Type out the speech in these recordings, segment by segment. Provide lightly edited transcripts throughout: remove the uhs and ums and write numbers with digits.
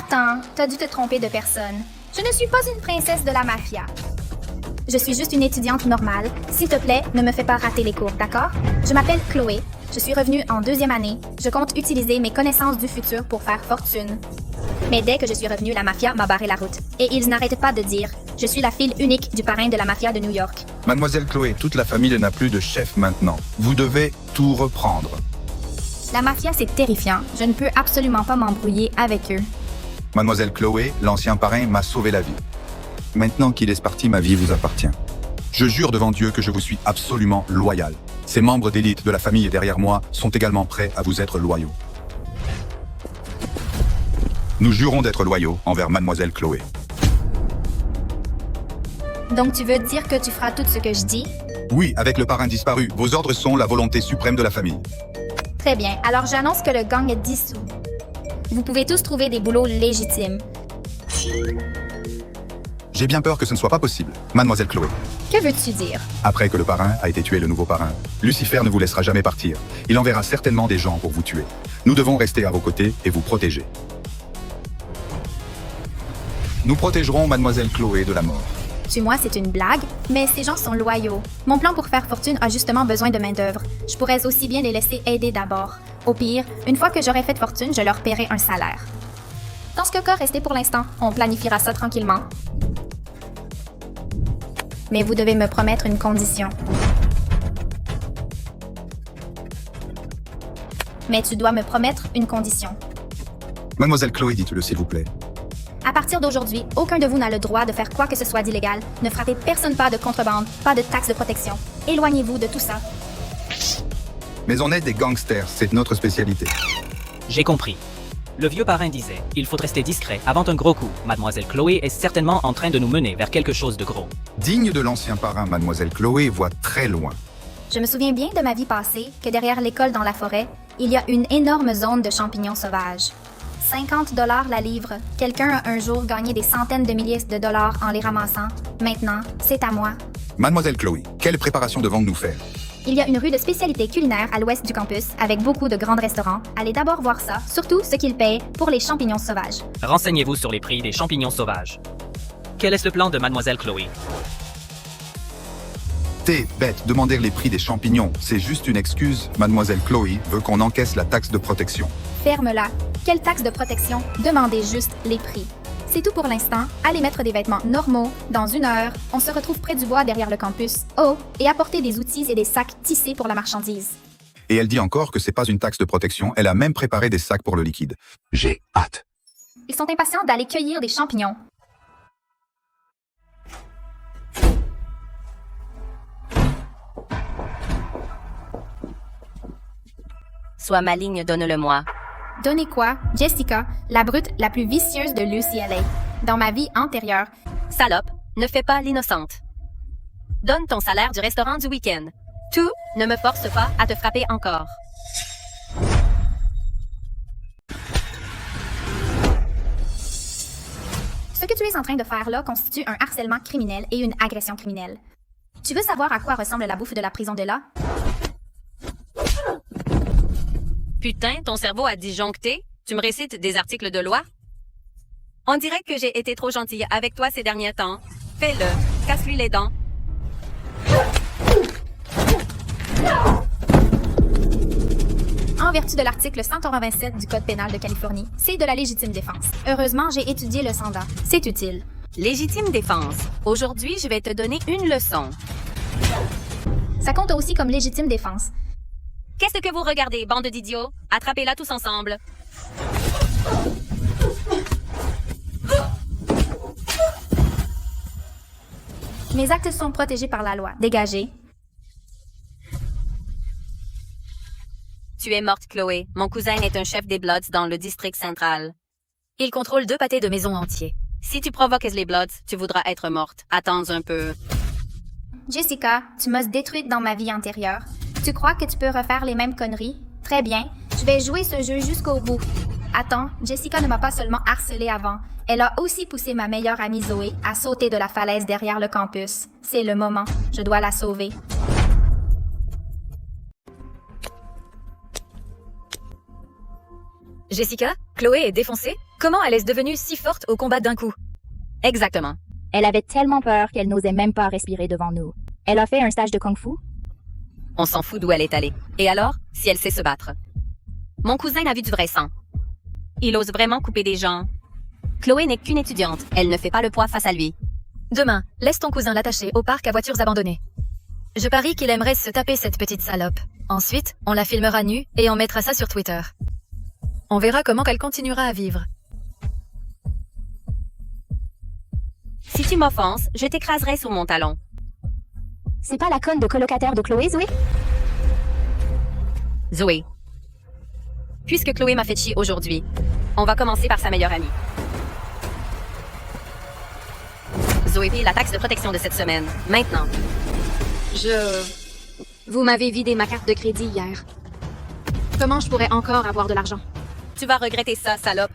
Attends, t'as dû te tromper de personne. Je ne suis pas une princesse de la mafia. Je suis juste une étudiante normale. S'il te plaît, ne me fais pas rater les cours, d'accord? Je m'appelle Chloé. Je suis revenue en 2e année. Je compte utiliser mes connaissances du futur pour faire fortune. Mais dès que je suis revenue, la mafia m'a barré la route. Et ils n'arrêtent pas de dire « Je suis la fille unique du parrain de la mafia de New York. » Mademoiselle Chloé, toute la famille n'a plus de chef maintenant. Vous devez tout reprendre. La mafia, c'est terrifiant. Je ne peux absolument pas m'embrouiller avec eux. Mademoiselle Chloé, l'ancien parrain m'a sauvé la vie. Maintenant qu'il est parti, ma vie vous appartient. Je jure devant Dieu que je vous suis absolument loyal. Ces membres d'élite de la famille derrière moi sont également prêts à vous être loyaux. Nous jurons d'être loyaux envers Mademoiselle Chloé. Donc tu veux dire que tu feras tout ce que je dis? Oui, avec le parrain disparu, vos ordres sont la volonté suprême de la famille. Très bien, alors j'annonce que le gang est dissous. Vous pouvez tous trouver des boulots légitimes. J'ai bien peur que ce ne soit pas possible, Mademoiselle Chloé. Que veux-tu dire? Après que le parrain a été tué, le nouveau parrain, Lucifer ne vous laissera jamais partir. Il enverra certainement des gens pour vous tuer. Nous devons rester à vos côtés et vous protéger. Nous protégerons Mademoiselle Chloé de la mort. Tue-moi, c'est une blague, mais ces gens sont loyaux. Mon plan pour faire fortune a justement besoin de main-d'œuvre. Je pourrais aussi bien les laisser aider d'abord. Au pire, une fois que j'aurai fait fortune, je leur paierai un salaire. Dans ce cas, restez pour l'instant. On planifiera ça tranquillement. Mais vous devez me promettre une condition. Mais tu dois me promettre une condition. Mademoiselle Chloé, dites-le s'il vous plaît. À partir d'aujourd'hui, aucun de vous n'a le droit de faire quoi que ce soit d'illégal. Ne frappez personne pas de contrebande, pas de taxes de protection. Éloignez-vous de tout ça. Mais on est des gangsters, c'est notre spécialité. J'ai compris. Le vieux parrain disait, il faut rester discret avant un gros coup. Mademoiselle Chloé est certainement en train de nous mener vers quelque chose de gros. Digne de l'ancien parrain, Mademoiselle Chloé voit très loin. Je me souviens bien de ma vie passée que derrière l'école dans la forêt, il y a une énorme zone de champignons sauvages. 50 $ la livre. Quelqu'un a un jour gagné des centaines de milliers de dollars en les ramassant. Maintenant, c'est à moi. Mademoiselle Chloé, quelle préparation devons-nous faire? Il y a une rue de spécialité culinaire à l'ouest du campus avec beaucoup de grands restaurants. Allez d'abord voir ça, surtout ce qu'ils payent pour les champignons sauvages. Renseignez-vous sur les prix des champignons sauvages. Quel est le plan de Mademoiselle Chloé? T'es bête, demander les prix des champignons, c'est juste une excuse. Mademoiselle Chloé veut qu'on encaisse la taxe de protection. Ferme-la. Quelle taxe de protection? Demandez juste les prix. C'est tout pour l'instant. Allez mettre des vêtements normaux. Dans 1 heure, on se retrouve près du bois derrière le campus. Oh, et apportez des outils et des sacs tissés pour la marchandise. Et elle dit encore que c'est pas une taxe de protection, elle a même préparé des sacs pour le liquide. J'ai hâte. Ils sont impatients d'aller cueillir des champignons. Sois maligne, donne-le-moi. Donnez quoi? Jessica, la brute la plus vicieuse de l'UCLA. Dans ma vie antérieure, Salope, ne fais pas l'innocente. Donne ton salaire du restaurant du week-end. Tout, ne me force pas à te frapper encore. ce que tu es en train de faire là constitue un harcèlement criminel et une agression criminelle. Tu veux savoir à quoi ressemble la bouffe de la prison de là? Putain, ton cerveau a disjoncté? Tu me récites des articles de loi? On dirait que j'ai été trop gentille avec toi ces derniers temps. Fais-le. Casse-lui les dents. En vertu de l'article 187 du Code pénal de Californie, c'est de la légitime défense. Heureusement, j'ai étudié le Sanda. C'est utile. Légitime défense. Aujourd'hui, je vais te donner une leçon. Ça compte aussi comme légitime défense. Qu'est-ce que vous regardez, bande d'idiots? Attrapez-la tous ensemble. Mes actes sont protégés par la loi. Dégagez. Tu es morte, Chloé. Mon cousin est un chef des Bloods dans le district central. Il contrôle 2 pâtés de maison entiers. Si tu provoques les Bloods, tu voudras être morte. Attends un peu. Jessica, tu m'as détruite dans ma vie antérieure. Tu crois que tu peux refaire les mêmes conneries? Très bien. Je vais jouer ce jeu jusqu'au bout. Attends, Jessica ne m'a pas seulement harcelée avant. Elle a aussi poussé ma meilleure amie Zoé à sauter de la falaise derrière le campus. C'est le moment. Je dois la sauver. Jessica, Chloé est défoncée? Comment elle est devenue si forte au combat d'un coup? Exactement. Elle avait tellement peur qu'elle n'osait même pas respirer devant nous. Elle a fait un stage de kung-fu? On s'en fout d'où elle est allée. Et alors, si elle sait se battre? Mon cousin a vu du vrai sang. Il ose vraiment couper des gens. Chloé n'est qu'une étudiante. Elle ne fait pas le poids face à lui. Demain, laisse ton cousin l'attacher au parc à voitures abandonnées. Je parie qu'il aimerait se taper cette petite salope. Ensuite, on la filmera nue et on mettra ça sur Twitter. On verra comment elle continuera à vivre. Si tu m'offenses, je t'écraserai sous mon talon. C'est pas la conne de colocataire de Chloé, Zoé? Zoé. Puisque Chloé m'a fait chier aujourd'hui, on va commencer par sa meilleure amie. Zoé paye la taxe de protection de cette semaine. Maintenant. Vous m'avez vidé ma carte de crédit hier. Comment je pourrais encore avoir de l'argent? Tu vas regretter ça, salope.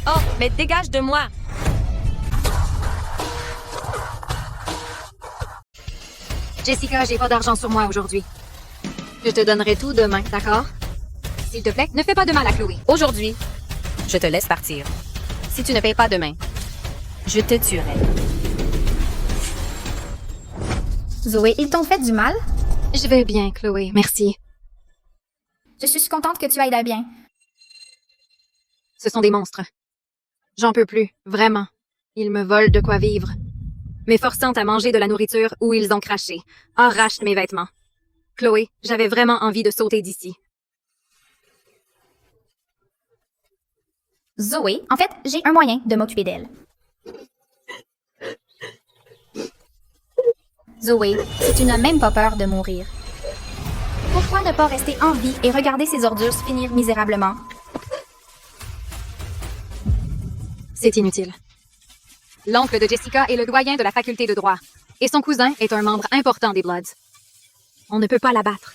Oh, mais dégage de moi! Jessica, j'ai pas d'argent sur moi aujourd'hui. Je te donnerai tout demain, d'accord? S'il te plaît, ne fais pas de mal à Chloé. Aujourd'hui, je te laisse partir. Si tu ne payes pas demain, je te tuerai. Zoé, ils t'ont fait du mal? Je vais bien, Chloé, merci. Je suis contente que tu ailles bien. Ce sont des monstres. J'en peux plus, vraiment. Ils me volent de quoi vivre. M'efforçant à manger de la nourriture où ils ont craché. Arrachent mes vêtements. Chloé, j'avais vraiment envie de sauter d'ici. Zoé, en fait, j'ai un moyen de m'occuper d'elle. Zoé, si tu n'as même pas peur de mourir, pourquoi ne pas rester en vie et regarder ces ordures finir misérablement? C'est inutile. L'oncle de Jessica est le doyen de la faculté de droit, et son cousin est un membre important des Bloods. On ne peut pas la battre.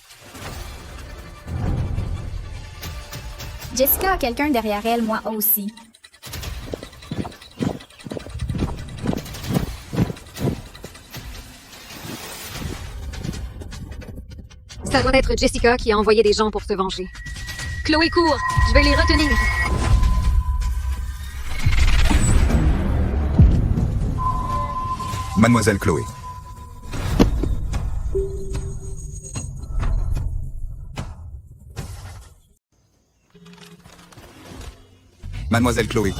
Jessica a quelqu'un derrière elle, moi aussi. Ça doit être Jessica qui a envoyé des gens pour se venger. Chloé, cours! Je vais les retenir! Mademoiselle Chloé. Mademoiselle Chloé.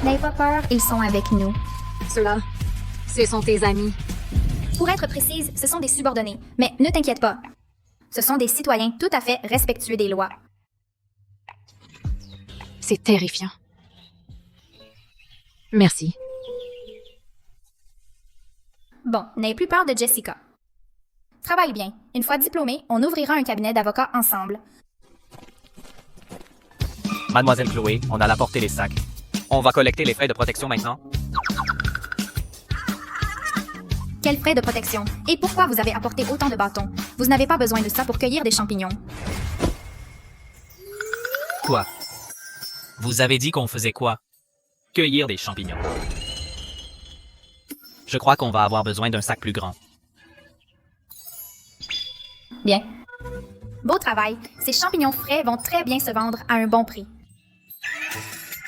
N'aie pas peur, ils sont avec nous. Ceux-là, ce sont tes amis. Pour être précise, ce sont des subordonnés. Mais ne t'inquiète pas. Ce sont des citoyens tout à fait respectueux des lois. C'est terrifiant. Merci. Bon, n'aie plus peur de Jessica. Travaille bien. Une fois diplômé, on ouvrira un cabinet d'avocats ensemble. Mademoiselle Chloé, on a apporté les sacs. On va collecter les frais de protection maintenant. Quels frais de protection? Et pourquoi vous avez apporté autant de bâtons? Vous n'avez pas besoin de ça pour cueillir des champignons. Quoi? Vous avez dit qu'on faisait quoi? Cueillir des champignons. Je crois qu'on va avoir besoin d'un sac plus grand. Bien. Beau travail. Ces champignons frais vont très bien se vendre à un bon prix.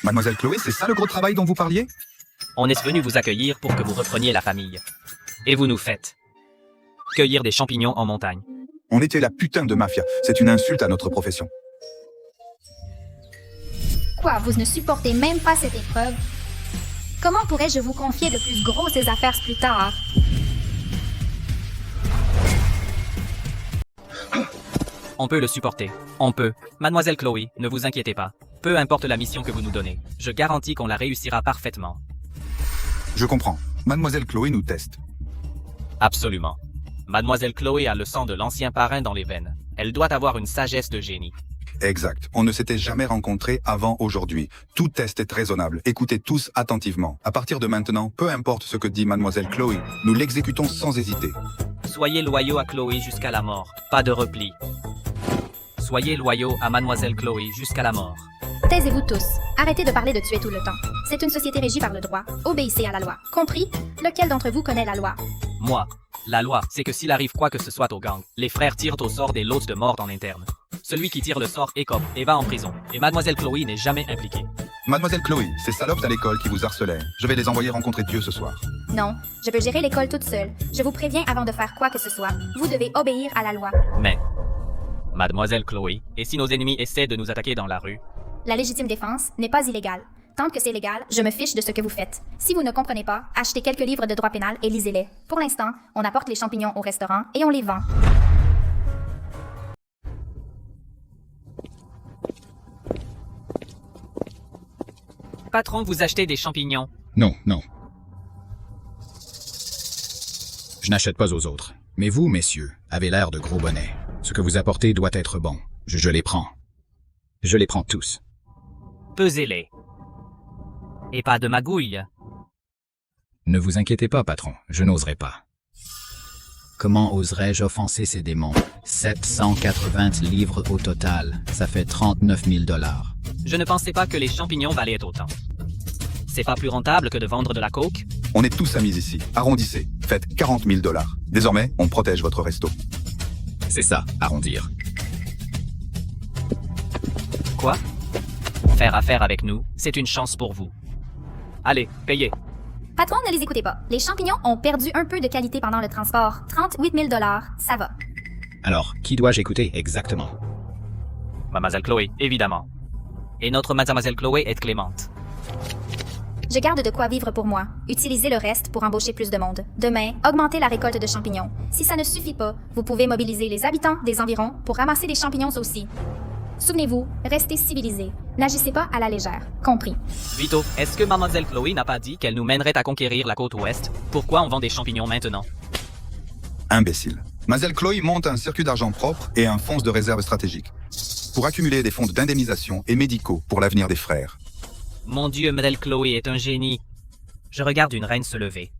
Mademoiselle Chloé, c'est ça le gros travail dont vous parliez? On est venu vous accueillir pour que vous repreniez la famille. Et vous nous faites cueillir des champignons en montagne. On était la putain de mafia. C'est une insulte à notre profession. Quoi, vous ne supportez même pas cette épreuve? Comment pourrais-je vous confier de plus grosses affaires plus tard? On peut le supporter. On peut. Mademoiselle Chloé, ne vous inquiétez pas. Peu importe la mission que vous nous donnez, je garantis qu'on la réussira parfaitement. Je comprends. Mademoiselle Chloé nous teste. Absolument. Mademoiselle Chloé a le sang de l'ancien parrain dans les veines. Elle doit avoir une sagesse de génie. Exact. On ne s'était jamais rencontrés avant aujourd'hui. Tout test est raisonnable. Écoutez tous attentivement. À partir de maintenant, peu importe ce que dit Mademoiselle Chloé, nous l'exécutons sans hésiter. Soyez loyaux à Chloé jusqu'à la mort. Pas de repli. Soyez loyaux à Mademoiselle Chloé jusqu'à la mort. Taisez-vous tous. Arrêtez de parler de tuer tout le temps. C'est une société régie par le droit. Obéissez à la loi. Compris? Lequel d'entre vous connaît la loi? Moi, la loi, c'est que s'il arrive quoi que ce soit au gang, les frères tirent au sort des lots de mort en interne. Ce Celui qui tire le sort écope et va en prison. Et Mademoiselle Chloé n'est jamais impliquée. Mademoiselle Chloé, ces salopes à l'école qui vous harcelaient, je vais les envoyer rencontrer Dieu ce soir. Non, je peux gérer l'école toute seule. Je vous préviens avant de faire quoi que ce soit. Vous devez obéir à la loi. Mais, Mademoiselle Chloé, et si nos ennemis essaient de nous attaquer dans la rue? La légitime défense n'est pas illégale. Tant que c'est légal, je me fiche de ce que vous faites. Si vous ne comprenez pas, achetez quelques livres de droit pénal et lisez-les. Pour l'instant, on apporte les champignons au restaurant et on les vend. Patron, vous achetez des champignons. Non, non. Je n'achète pas aux autres. Mais vous, messieurs, avez l'air de gros bonnets. Ce que vous apportez doit être bon. Je les prends. Je les prends tous. Pesez-les. Et pas de magouille. Ne vous inquiétez pas, patron, je n'oserai pas. Comment oserais-je offenser ces démons? 780 livres au total, ça fait 39 000 $. Je ne pensais pas que les champignons valaient autant. C'est pas plus rentable que de vendre de la coke? On est tous amis ici. Arrondissez. Faites 40 000 $. Désormais, on protège votre resto. C'est ça, arrondir. Quoi? Faire affaire avec nous, c'est une chance pour vous. Allez, payez. Patron, ne les écoutez pas. Les champignons ont perdu un peu de qualité pendant le transport. 38 000 $, ça va. Alors, qui dois-je écouter exactement? Mademoiselle Chloé, évidemment. Et notre Mademoiselle Chloé est clémente. Je garde de quoi vivre pour moi. Utilisez le reste pour embaucher plus de monde. Demain, augmentez la récolte de champignons. Si ça ne suffit pas, vous pouvez mobiliser les habitants des environs pour ramasser des champignons aussi. Souvenez-vous, restez civilisés. N'agissez pas à la légère. Compris. Vito, est-ce que Mademoiselle Chloé n'a pas dit qu'elle nous mènerait à conquérir la côte ouest? Pourquoi on vend des champignons maintenant? Imbécile. Mademoiselle Chloé monte un circuit d'argent propre et un fonds de réserve stratégique pour accumuler des fonds d'indemnisation et médicaux pour l'avenir des frères. Mon Dieu, Mademoiselle Chloé est un génie. Je regarde une reine se lever.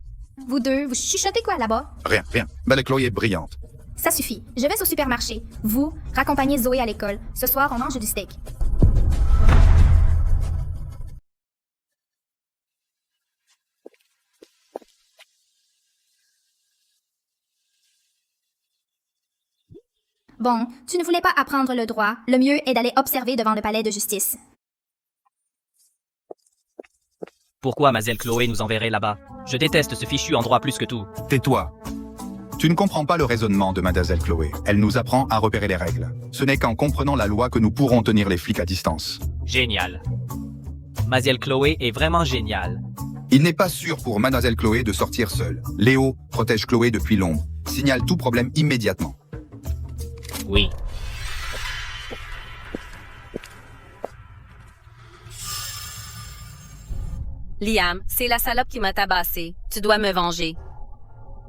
Vous deux, vous chuchotez quoi là-bas? Rien. Mademoiselle Chloé est brillante. Ça suffit. Je vais au supermarché. Vous, raccompagnez Zoé à l'école. Ce soir, on mange du steak. Bon, tu ne voulais pas apprendre le droit. Le mieux est d'aller observer devant le palais de justice. Pourquoi Mademoiselle Chloé nous enverrait là-bas? Je déteste ce fichu endroit plus que tout. Tais-toi. Tu ne comprends pas le raisonnement de Mademoiselle Chloé. Elle nous apprend à repérer les règles. Ce n'est qu'en comprenant la loi que nous pourrons tenir les flics à distance. Génial. Mademoiselle Chloé est vraiment géniale. Il n'est pas sûr pour Mademoiselle Chloé de sortir seule. Léo protège Chloé depuis l'ombre. Signale tout problème immédiatement. Oui. Liam, c'est la salope qui m'a tabassé. Tu dois me venger.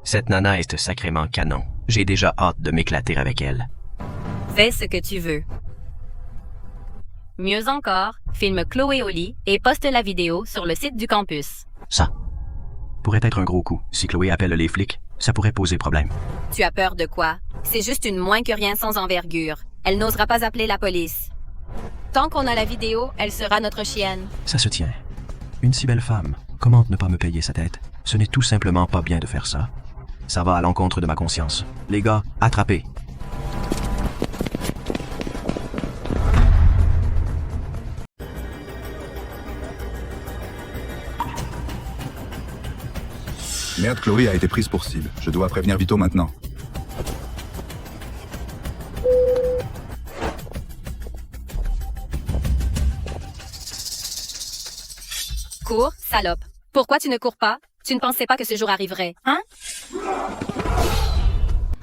Cette nana est sacrément canon. J'ai déjà hâte de m'éclater avec elle. Fais ce que tu veux. Mieux encore, filme Chloé au lit et poste la vidéo sur le site du campus. Ça pourrait être un gros coup. Si Chloé appelle les flics, ça pourrait poser problème. Tu as peur de quoi? C'est juste une moins que rien sans envergure. Elle n'osera pas appeler la police. Tant qu'on a la vidéo, elle sera notre chienne. Ça se tient. Une si belle femme, comment ne pas me payer sa tête? Ce n'est tout simplement pas bien de faire ça. Ça va à l'encontre de ma conscience. Les gars, attrapez. Merde, Chloé a été prise pour cible. Je dois prévenir Vito maintenant. Cours, salope. Pourquoi tu ne cours pas? Tu ne pensais pas que ce jour arriverait, hein?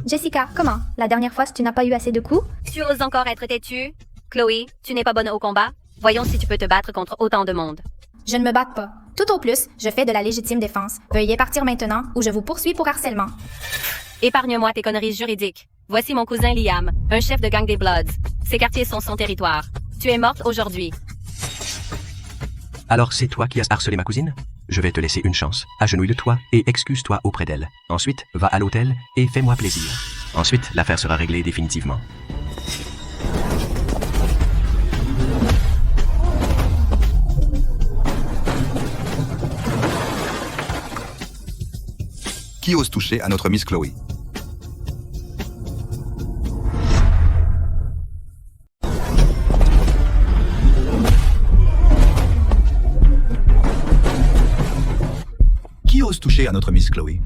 Jessica, comment? La dernière fois, tu n'as pas eu assez de coups? Tu oses encore être têtue? Chloé, tu n'es pas bonne au combat? Voyons si tu peux te battre contre autant de monde. Je ne me batte pas. Tout au plus, je fais de la légitime défense. Veuillez partir maintenant ou je vous poursuis pour harcèlement. Épargne-moi tes conneries juridiques. Voici mon cousin Liam, un chef de gang des Bloods. Ces quartiers sont son territoire. Tu es morte aujourd'hui. Alors c'est toi qui as harcelé ma cousine? Je vais te laisser une chance. Agenouille-toi et excuse-toi auprès d'elle. Ensuite, va à l'hôtel et fais-moi plaisir. Ensuite, l'affaire sera réglée définitivement. Qui ose toucher à notre Miss Chloé? touché à notre Miss Chloé.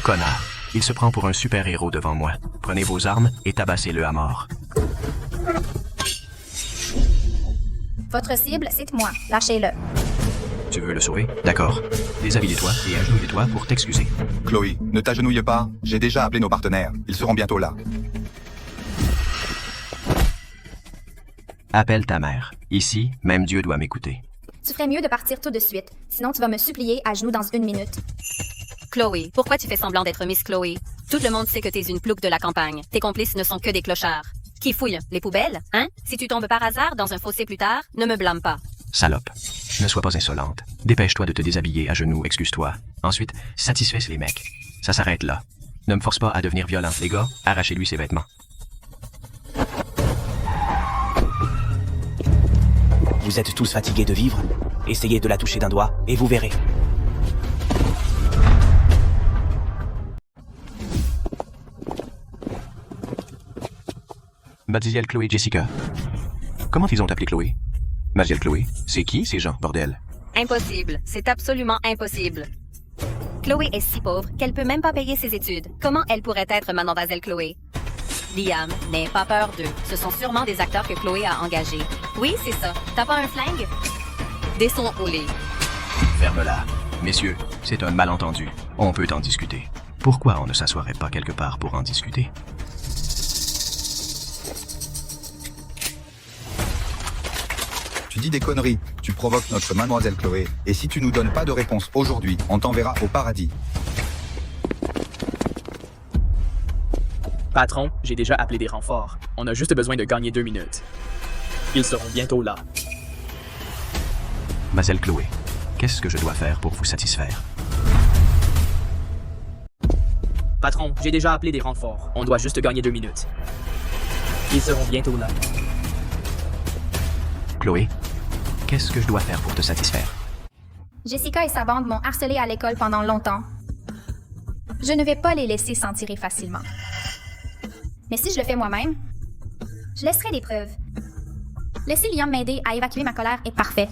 Connard. Il se prend pour un super-héros devant moi. Prenez vos armes et tabassez-le à mort. Votre cible, c'est moi. Lâchez-le. Tu veux le sauver? D'accord. Déshabille-toi et agenouille-toi pour t'excuser. Chloé, ne t'agenouille pas. J'ai déjà appelé nos partenaires. Ils seront bientôt là. Appelle ta mère. Ici, même Dieu doit m'écouter. Tu ferais mieux de partir tout de suite. Sinon, tu vas me supplier à genoux dans 1 minute. Chloé, pourquoi tu fais semblant d'être Miss Chloé? Tout le monde sait que t'es une plouque de la campagne. Tes complices ne sont que des clochards. Qui fouille? Les poubelles? Hein? Si tu tombes par hasard dans un fossé plus tard, ne me blâme pas. Salope. Ne sois pas insolente. Dépêche-toi de te déshabiller à genoux, excuse-toi. Ensuite, satisfais les mecs. Ça s'arrête là. Ne me force pas à devenir violent, les gars. Arrachez-lui ses vêtements. Vous êtes tous fatigués de vivre? Essayez de la toucher d'un doigt et vous verrez. Mademoiselle Chloé Jessica. Comment ils ont appelé Chloé? Mademoiselle Chloé? C'est qui ces gens, bordel? Impossible. C'est absolument impossible. Chloé est si pauvre qu'elle peut même pas payer ses études. Comment elle pourrait être mademoiselle Chloé? Liam, n'aie pas peur d'eux. Ce sont sûrement des acteurs que Chloé a engagés. Oui, c'est ça. T'as pas un flingue? Des sons au lit. Ferme-la. Messieurs, c'est un malentendu. On peut en discuter. Pourquoi on ne s'assoirait pas quelque part pour en discuter? Tu dis des conneries. Tu provoques notre mademoiselle Chloé. Et si tu nous donnes pas de réponse aujourd'hui, on t'enverra au paradis. Patron, j'ai déjà appelé des renforts. On a juste besoin de gagner 2 minutes. Ils seront bientôt là. Mademoiselle Chloé, qu'est-ce que je dois faire pour vous satisfaire? Patron, j'ai déjà appelé des renforts. On doit juste gagner 2 minutes. Ils seront bientôt là. Chloé, qu'est-ce que je dois faire pour te satisfaire? Jessica et sa bande m'ont harcelé à l'école pendant longtemps. Je ne vais pas les laisser s'en tirer facilement. Mais si je le fais moi-même, je laisserai des preuves. Laisser Liam m'aider à évacuer ma colère est parfait.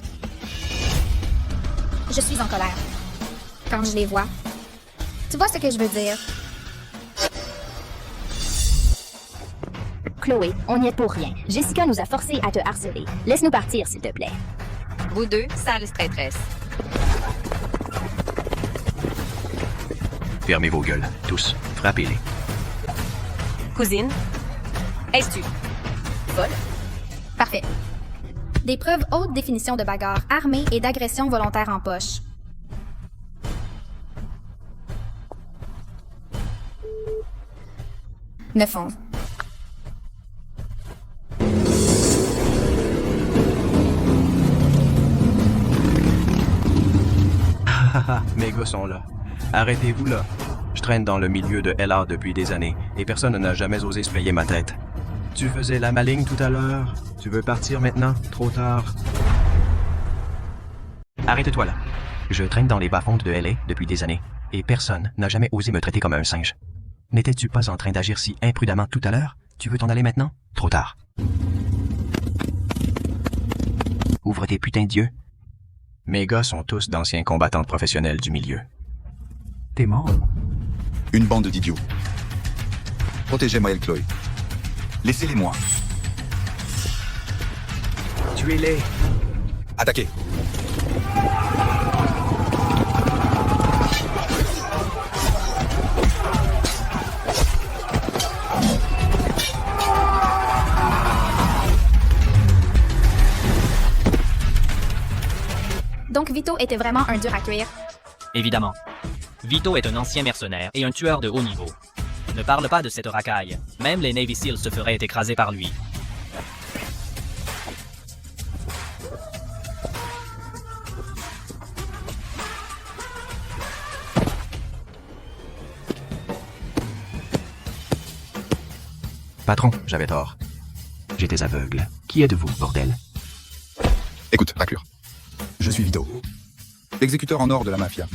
Je suis en colère. Quand je les vois. Tu vois ce que je veux dire? Chloé, on n'y est pour rien. Jessica nous a forcés à te harceler. Laisse-nous partir, s'il te plaît. Vous deux, sales traîtresses. Fermez vos gueules, tous. Frappez-les. Cousine? Es-tu folle? Parfait. Des preuves haute définition de bagarre armée et d'agression volontaire en poche. Ne fonce. Mes gars sont là. Arrêtez-vous là. Je traîne dans le milieu de LA depuis des années et personne n'a jamais osé se payer ma tête. Tu faisais la maligne tout à l'heure. Tu veux partir maintenant? Trop tard. Arrête-toi là. Je traîne dans les bas-fonds de LA depuis des années et personne n'a jamais osé me traiter comme un singe. N'étais-tu pas en train d'agir si imprudemment tout à l'heure? Tu veux t'en aller maintenant? Trop tard. Ouvre tes putains d'yeux. Mes gars sont tous d'anciens combattants professionnels du milieu. T'es mort? Une bande d'idiots. Protégez Maëlle Chloé. Laissez-les-moi. Tuez-les. Attaquez. Donc Vito était vraiment un dur à cuire. Évidemment. Vito est un ancien mercenaire et un tueur de haut niveau. Ne parle pas de cette racaille. Même les Navy Seals se feraient écraser par lui. Patron, j'avais tort. J'étais aveugle. Qui êtes-vous, bordel? Écoute, raclure. Je suis Vito. L'exécuteur en or de la mafia.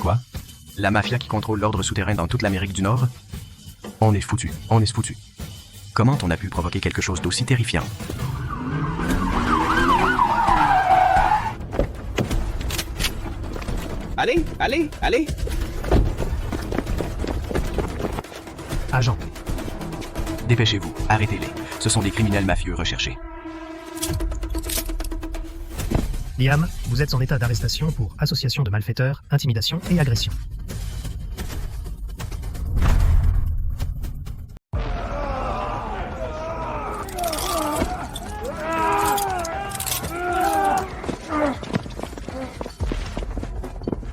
Quoi? La mafia qui contrôle l'ordre souterrain dans toute l'Amérique du Nord? On est foutu, on est foutu. Comment on a pu provoquer quelque chose d'aussi terrifiant? Allez, allez, allez! Agent, Dépêchez-vous, arrêtez-les. Ce sont des criminels mafieux recherchés. Liam, vous êtes en état d'arrestation pour association de malfaiteurs, intimidation et agression.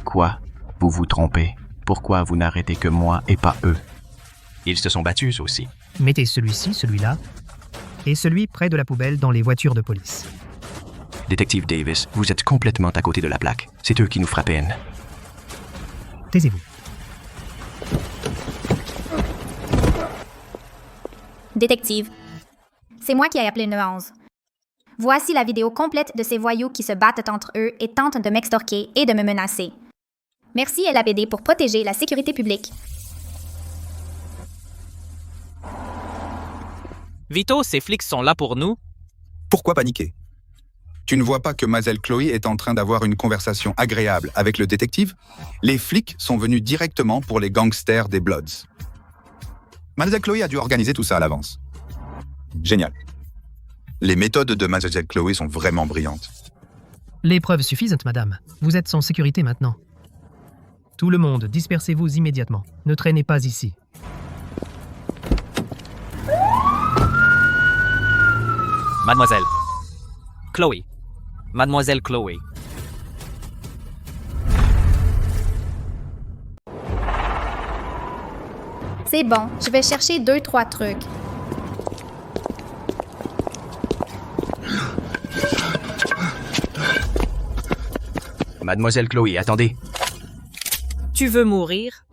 Quoi? Vous vous trompez. Pourquoi vous n'arrêtez que moi et pas eux? Ils se sont battus aussi. Mettez celui-ci, celui-là, et celui près de la poubelle dans les voitures de police. Détective Davis, vous êtes complètement à côté de la plaque. C'est eux qui nous frappent. Taisez-vous. Détective, c'est moi qui ai appelé le 911. Voici la vidéo complète de ces voyous qui se battent entre eux et tentent de m'extorquer et de me menacer. Merci LAPD pour protéger la sécurité publique. Vito, ces flics sont là pour nous? Pourquoi paniquer? Tu ne vois pas que Mademoiselle Chloé est en train d'avoir une conversation agréable avec le détective? Les flics sont venus directement pour les gangsters des Bloods. Mademoiselle Chloé a dû organiser tout ça à l'avance. Génial. Les méthodes de Mademoiselle Chloé sont vraiment brillantes. Les preuves suffisent, madame. Vous êtes en sécurité maintenant. Tout le monde, dispersez-vous immédiatement. Ne traînez pas ici. Mademoiselle. Chloé. Mademoiselle Chloé. C'est bon, je vais chercher 2-3 trucs. Mademoiselle Chloé, attendez. Tu veux mourir?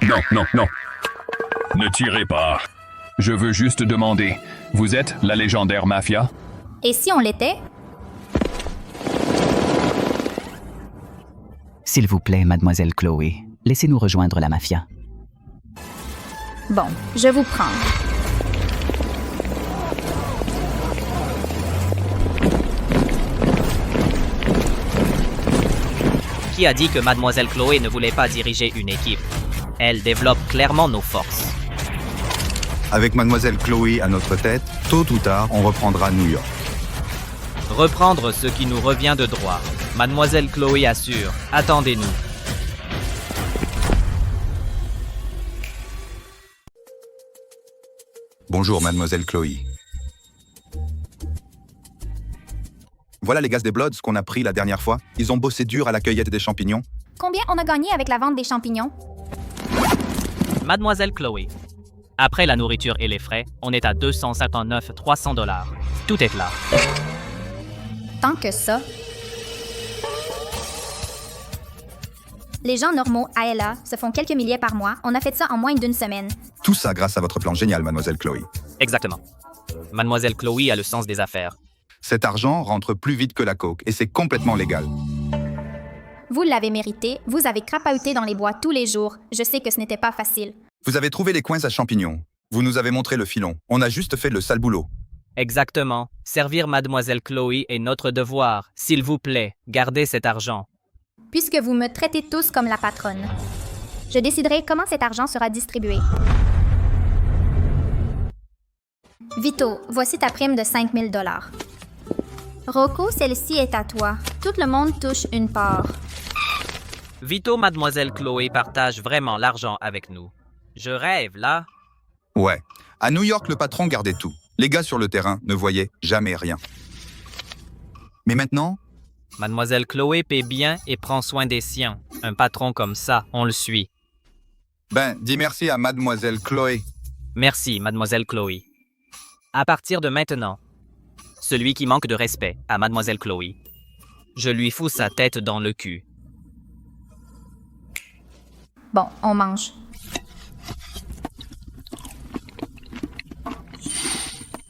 Non, non, non. Ne tirez pas. Je veux juste demander, vous êtes la légendaire mafia? Et si on l'était? S'il vous plaît, mademoiselle Chloé, laissez-nous rejoindre la mafia. Bon, je vous prends. Qui a dit que Mademoiselle Chloé ne voulait pas diriger une équipe? Elle développe clairement nos forces. Avec Mademoiselle Chloé à notre tête, tôt ou tard, on reprendra New York. Reprendre ce qui nous revient de droit. Mademoiselle Chloé assure. Attendez-nous. Bonjour, Mademoiselle Chloé. Voilà les gaz des Bloods qu'on a pris la dernière fois. Ils ont bossé dur à la cueillette des champignons. Combien on a gagné avec la vente des champignons? Mademoiselle Chloé. Après la nourriture et les frais, on est à 259 300 $. Tout est là. Tant que ça. Les gens normaux à LA se font quelques milliers par mois. On a fait ça en moins d'une semaine. Tout ça grâce à votre plan génial, Mademoiselle Chloé. Exactement. Mademoiselle Chloé a le sens des affaires. Cet argent rentre plus vite que la coke et c'est complètement légal. Vous l'avez mérité. Vous avez crapahuté dans les bois tous les jours. Je sais que ce n'était pas facile. Vous avez trouvé les coins à champignons. Vous nous avez montré le filon. On a juste fait le sale boulot. Exactement. Servir Mademoiselle Chloé est notre devoir. S'il vous plaît, gardez cet argent. Puisque vous me traitez tous comme la patronne, je déciderai comment cet argent sera distribué. Vito, voici ta prime de 5 000 $. Rocco, celle-ci est à toi. Tout le monde touche une part. Vito, Mademoiselle Chloé partage vraiment l'argent avec nous. Je rêve, là. Ouais. À New York, le patron gardait tout. Les gars sur le terrain ne voyaient jamais rien. Mais maintenant, Mademoiselle Chloé paie bien et prend soin des siens. Un patron comme ça, on le suit. dis merci à Mademoiselle Chloé. Merci, Mademoiselle Chloé. À partir de maintenant, celui qui manque de respect à Mademoiselle Chloé, je lui fous sa tête dans le cul. Bon, on mange.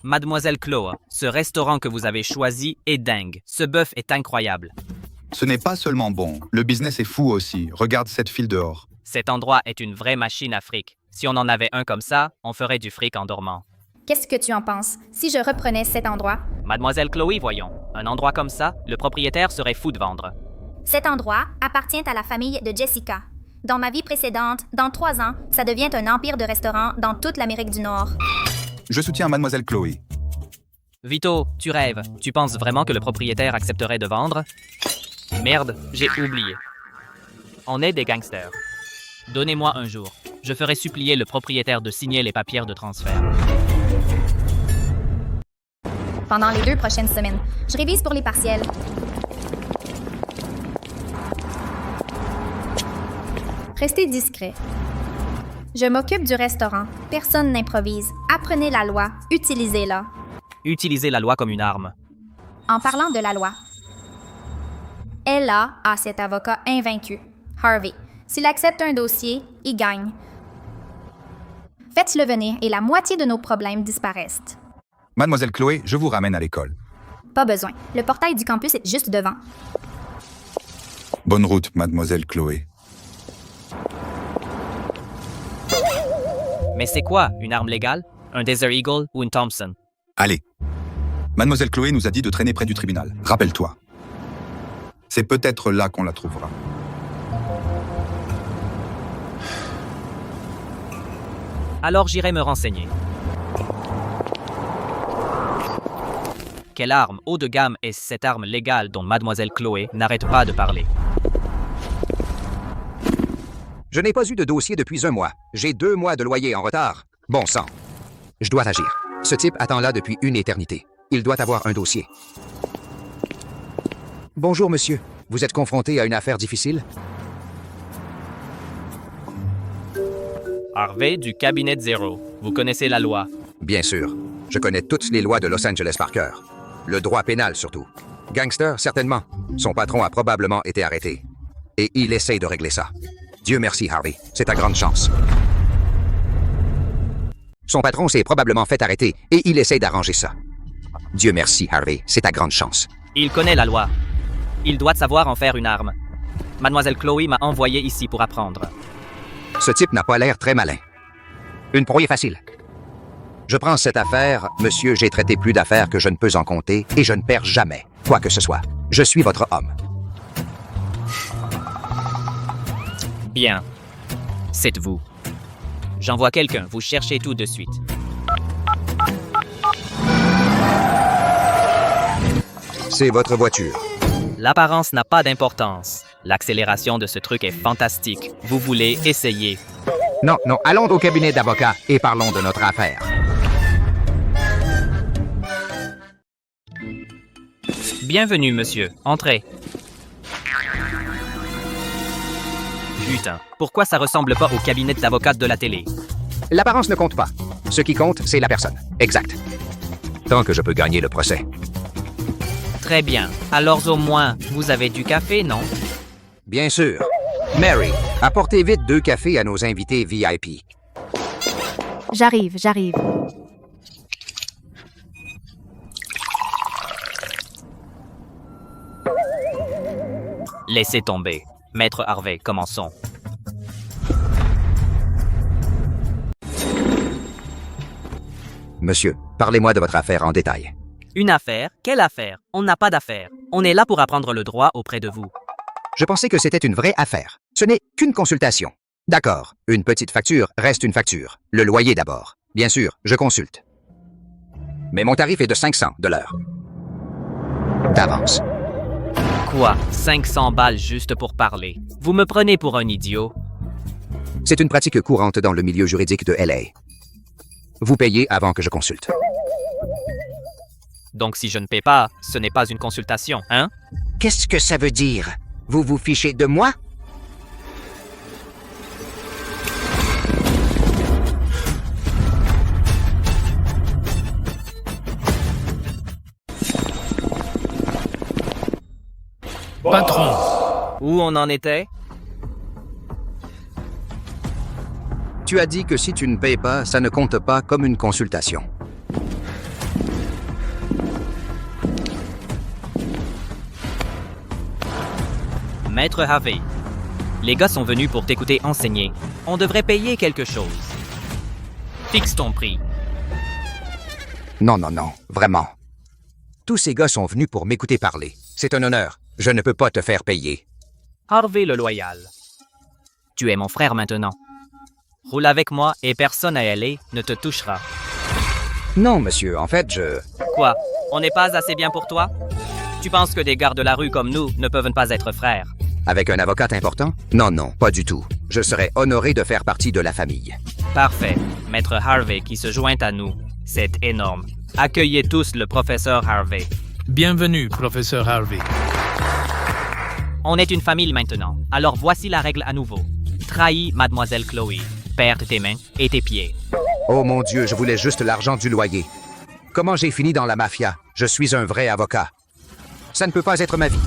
Mademoiselle Chloé, ce restaurant que vous avez choisi est dingue. Ce bœuf est incroyable. Ce n'est pas seulement bon, le business est fou aussi. Regarde cette file dehors. Cet endroit est une vraie machine à fric. Si on en avait un comme ça, on ferait du fric en dormant. Qu'est-ce que tu en penses? Si je reprenais cet endroit? Mademoiselle Chloé, voyons. Un endroit comme ça, le propriétaire serait fou de vendre. Cet endroit appartient à la famille de Jessica. Dans ma vie précédente, dans 3 ans, ça devient un empire de restaurants dans toute l'Amérique du Nord. Je soutiens Mademoiselle Chloé. Vito, tu rêves. Tu penses vraiment que le propriétaire accepterait de vendre? Merde, j'ai oublié. On est des gangsters. Donnez-moi un jour. Je ferai supplier le propriétaire de signer les papiers de transfert. Pendant les 2 prochaines semaines, je révise pour les partiels. Restez discret. Je m'occupe du restaurant. Personne n'improvise. Apprenez la loi. Utilisez-la. Utilisez la loi comme une arme. En parlant de la loi, Ella a cet avocat invaincu, Harvey. S'il accepte un dossier, il gagne. Faites-le venir et la moitié de nos problèmes disparaissent. Mademoiselle Chloé, je vous ramène à l'école. Pas besoin. Le portail du campus est juste devant. Bonne route, Mademoiselle Chloé. Mais c'est quoi, une arme légale? Un Desert Eagle ou une Thompson? Allez. Mademoiselle Chloé nous a dit de traîner près du tribunal. Rappelle-toi. C'est peut-être là qu'on la trouvera. Alors j'irai me renseigner. Quelle arme haut de gamme est cette arme légale dont Mademoiselle Chloé n'arrête pas de parler? Je n'ai pas eu de dossier depuis 1 mois. J'ai 2 mois de loyer en retard. Bon sang. Je dois agir. Ce type attend là depuis une éternité. Il doit avoir un dossier. Bonjour, monsieur. Vous êtes confronté à une affaire difficile? Harvey du cabinet Zero. Vous connaissez la loi? Bien sûr. Je connais toutes les lois de Los Angeles par cœur. Le droit pénal, surtout. Gangster, certainement. Son patron a probablement été arrêté. Et il essaye de régler ça. Dieu merci, Harvey. C'est ta grande chance. Son patron s'est probablement fait arrêter et il essaye d'arranger ça. Dieu merci, Harvey. C'est ta grande chance. Il connaît la loi. Il doit savoir en faire une arme. Mademoiselle Chloé m'a envoyé ici pour apprendre. Ce type n'a pas l'air très malin. Une proie facile. Je prends cette affaire, monsieur, j'ai traité plus d'affaires que je ne peux en compter et je ne perds jamais, quoi que ce soit. Je suis votre homme. Bien. C'est vous. J'envoie quelqu'un, vous cherchez tout de suite. C'est votre voiture. L'apparence n'a pas d'importance. L'accélération de ce truc est fantastique. Vous voulez essayer? Non, non, allons au cabinet d'avocat et parlons de notre affaire. Bienvenue, monsieur. Entrez. Putain, pourquoi ça ressemble pas au cabinet d'avocat de la télé? L'apparence ne compte pas. Ce qui compte, c'est la personne. Exact. Tant que je peux gagner le procès. Très bien. Alors au moins, vous avez du café, non? Bien sûr. Mary, apportez vite 2 cafés à nos invités VIP. J'arrive. Laissez tomber. Maître Harvey, commençons. Monsieur, parlez-moi de votre affaire en détail. Une affaire? Quelle affaire? On n'a pas d'affaire. On est là pour apprendre le droit auprès de vous. Je pensais que c'était une vraie affaire. Ce n'est qu'une consultation. D'accord. Une petite facture reste une facture. Le loyer d'abord. Bien sûr, je consulte. Mais mon tarif est de 500 de l'heure. D'avance. Quoi? 500 balles juste pour parler? Vous me prenez pour un idiot? C'est une pratique courante dans le milieu juridique de LA. Vous payez avant que je consulte. Donc si je ne paie pas, ce n'est pas une consultation, hein? Qu'est-ce que ça veut dire? Vous vous fichez de moi? Patron! Où on en était? Tu as dit que si tu ne payes pas, ça ne compte pas comme une consultation. Maître Harvey, les gars sont venus pour t'écouter enseigner. On devrait payer quelque chose. Fixe ton prix. Non, vraiment. Tous ces gars sont venus pour m'écouter parler. C'est un honneur. Je ne peux pas te faire payer. Harvey le loyal. Tu es mon frère maintenant. Roule avec moi et personne à LA ne te touchera. Non, monsieur, en fait, je... Quoi? On n'est pas assez bien pour toi? Tu penses que des gars de la rue comme nous ne peuvent pas être frères? Avec un avocat important? Non, non, pas du tout. Je serais honoré de faire partie de la famille. Parfait. Maître Harvey qui se joint à nous. C'est énorme. Accueillez tous le professeur Harvey. Bienvenue, professeur Harvey. On est une famille maintenant. Alors voici la règle à nouveau. Trahis mademoiselle Chloé. Perde tes mains et tes pieds. Oh mon Dieu, je voulais juste l'argent du loyer. Comment j'ai fini dans la mafia? Je suis un vrai avocat. Ça ne peut pas être ma vie.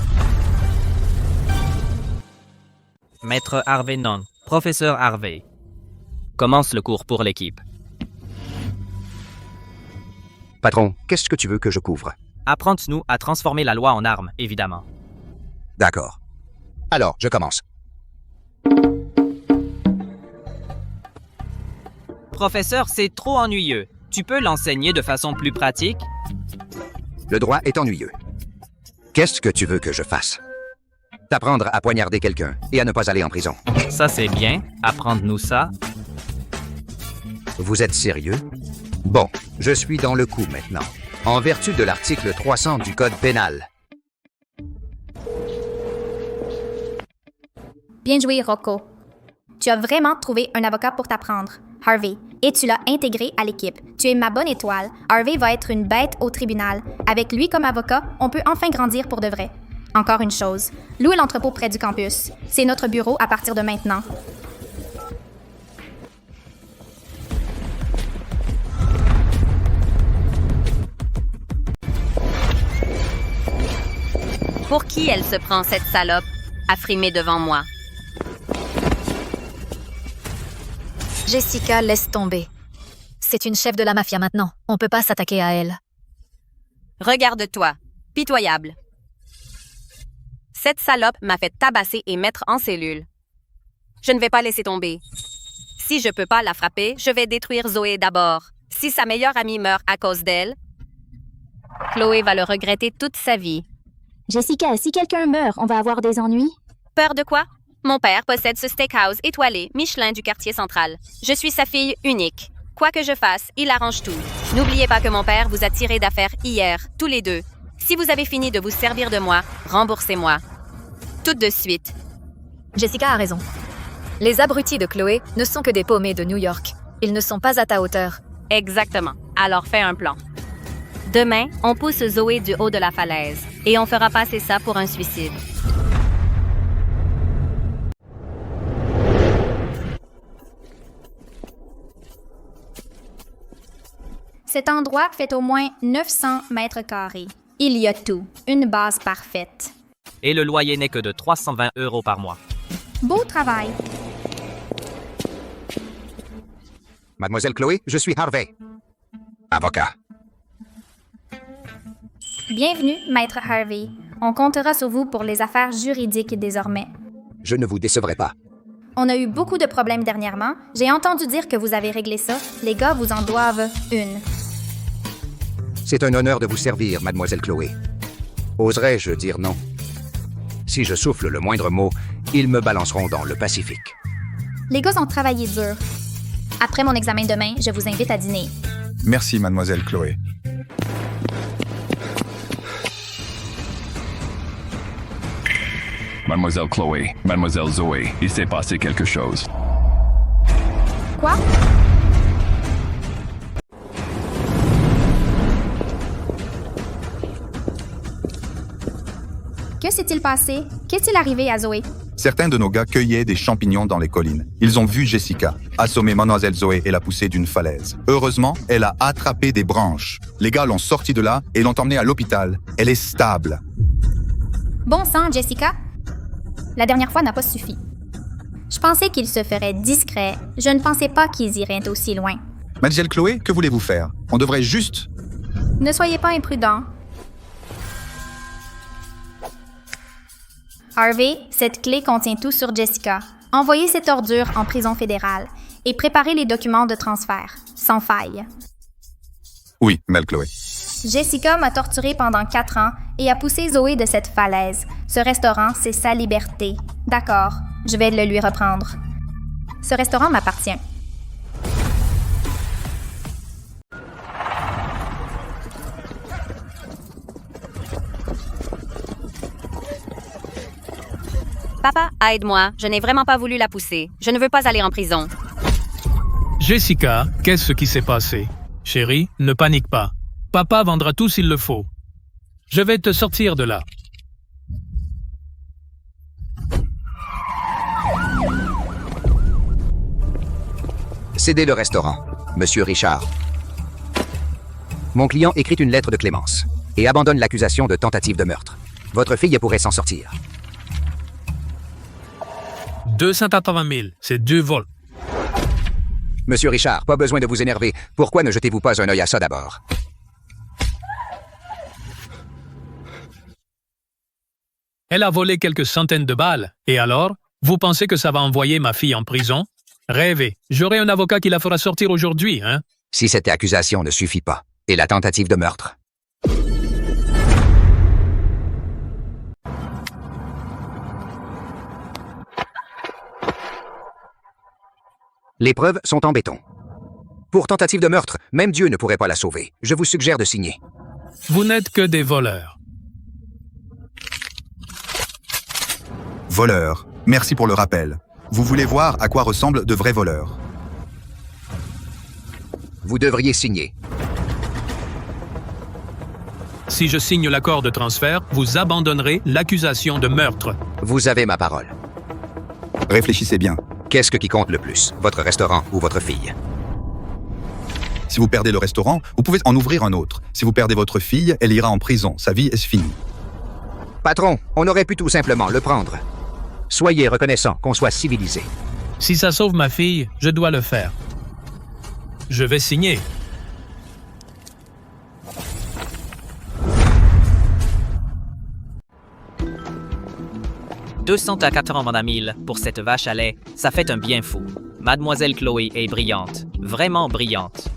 Maître Harvey non. Professeur Harvey. Commence le cours pour l'équipe. Patron, qu'est-ce que tu veux que je couvre? Apprends-nous à transformer la loi en arme, évidemment. D'accord. Alors, je commence. Professeur, c'est trop ennuyeux. Tu peux l'enseigner de façon plus pratique? Le droit est ennuyeux. Qu'est-ce que tu veux que je fasse? T'apprendre à poignarder quelqu'un et à ne pas aller en prison. Ça, c'est bien. Apprendre-nous ça. Vous êtes sérieux? Bon, je suis dans le coup maintenant. En vertu de l'article 300 du Code pénal. Bien joué, Rocco. Tu as vraiment trouvé un avocat pour t'apprendre, Harvey, et tu l'as intégré à l'équipe. Tu es ma bonne étoile. Harvey va être une bête au tribunal. Avec lui comme avocat, on peut enfin grandir pour de vrai. Encore une chose, louez l'entrepôt près du campus. C'est notre bureau à partir de maintenant. Pour qui elle se prend, cette salope, à frimer devant moi? Jessica, laisse tomber. C'est une chef de la mafia maintenant. On peut pas s'attaquer à elle. Regarde-toi, pitoyable. Cette salope m'a fait tabasser et mettre en cellule. Je ne vais pas laisser tomber. Si je peux pas la frapper, je vais détruire Zoé d'abord. Si sa meilleure amie meurt à cause d'elle, Chloé va le regretter toute sa vie. Jessica, si quelqu'un meurt, on va avoir des ennuis? Peur de quoi? Mon père possède ce steakhouse étoilé Michelin du quartier central. Je suis sa fille unique. Quoi que je fasse, il arrange tout. N'oubliez pas que mon père vous a tiré d'affaire hier, tous les deux. Si vous avez fini de vous servir de moi, remboursez-moi. Tout de suite. Jessica a raison. Les abrutis de Chloé ne sont que des paumés de New York. Ils ne sont pas à ta hauteur. Exactement. Alors fais un plan. Demain, on pousse Zoé du haut de la falaise et on fera passer ça pour un suicide. Cet endroit fait au moins 900 mètres carrés. Il y a tout. Une base parfaite. Et le loyer n'est que de 320 € par mois. Beau travail. Mademoiselle Chloé, je suis Harvey. Avocat. Bienvenue, Maître Harvey. On comptera sur vous pour les affaires juridiques désormais. Je ne vous décevrai pas. On a eu beaucoup de problèmes dernièrement. J'ai entendu dire que vous avez réglé ça. Les gars vous en doivent une. C'est un honneur de vous servir, Mademoiselle Chloé. Oserais-je dire non? Si je souffle le moindre mot, ils me balanceront dans le Pacifique. Les gars ont travaillé dur. Après mon examen demain, je vous invite à dîner. Merci, Mademoiselle Chloé. Mademoiselle Chloé, Mademoiselle Zoé, il s'est passé quelque chose. Quoi? Que s'est-il passé? Qu'est-il arrivé à Zoé? Certains de nos gars cueillaient des champignons dans les collines. Ils ont vu Jessica assommer Mademoiselle Zoé et la pousser d'une falaise. Heureusement, elle a attrapé des branches. Les gars l'ont sortie de là et l'ont emmenée à l'hôpital. Elle est stable. Bon sang, Jessica. La dernière fois n'a pas suffi. Je pensais qu'ils se feraient discrets. Je ne pensais pas qu'ils iraient aussi loin. Mademoiselle Chloé, que voulez-vous faire? On devrait juste... Ne soyez pas imprudent. Harvey, cette clé contient tout sur Jessica. Envoyez cette ordure en prison fédérale et préparez les documents de transfert, sans faille. Oui, Mlle Chloé. Jessica m'a torturée pendant 4 ans et a poussé Zoé de cette falaise. Ce restaurant, c'est sa liberté. D'accord, je vais le lui reprendre. Ce restaurant m'appartient. Papa, aide-moi. Je n'ai vraiment pas voulu la pousser. Je ne veux pas aller en prison. Jessica, qu'est-ce qui s'est passé? Chérie, ne panique pas. Papa vendra tout s'il le faut. Je vais te sortir de là. Cédez le restaurant, Monsieur Richard. Mon client écrit une lettre de clémence et abandonne l'accusation de tentative de meurtre. Votre fille pourrait s'en sortir. 280 000, c'est du vol. Monsieur Richard, pas besoin de vous énerver. Pourquoi ne jetez-vous pas un œil à ça d'abord? Elle a volé quelques centaines de balles. Et alors, vous pensez que ça va envoyer ma fille en prison? Rêvez, j'aurai un avocat qui la fera sortir aujourd'hui, hein? Si cette accusation ne suffit pas, et la tentative de meurtre? Les preuves sont en béton. Pour tentative de meurtre, même Dieu ne pourrait pas la sauver. Je vous suggère de signer. Vous n'êtes que des voleurs. Voleurs, merci pour le rappel. Vous voulez voir à quoi ressemblent de vrais voleurs. Vous devriez signer. Si je signe l'accord de transfert, vous abandonnerez l'accusation de meurtre. Vous avez ma parole. Réfléchissez bien. Qu'est-ce qui compte le plus, votre restaurant ou votre fille? Si vous perdez le restaurant, vous pouvez en ouvrir un autre. Si vous perdez votre fille, elle ira en prison. Sa vie est finie. Patron, on aurait pu tout simplement le prendre. Soyez reconnaissant qu'on soit civilisé. Si ça sauve ma fille, je dois le faire. Je vais signer. « 280 000 pour cette vache à lait, ça fait un bien fou. Mademoiselle Chloé est brillante, vraiment brillante. »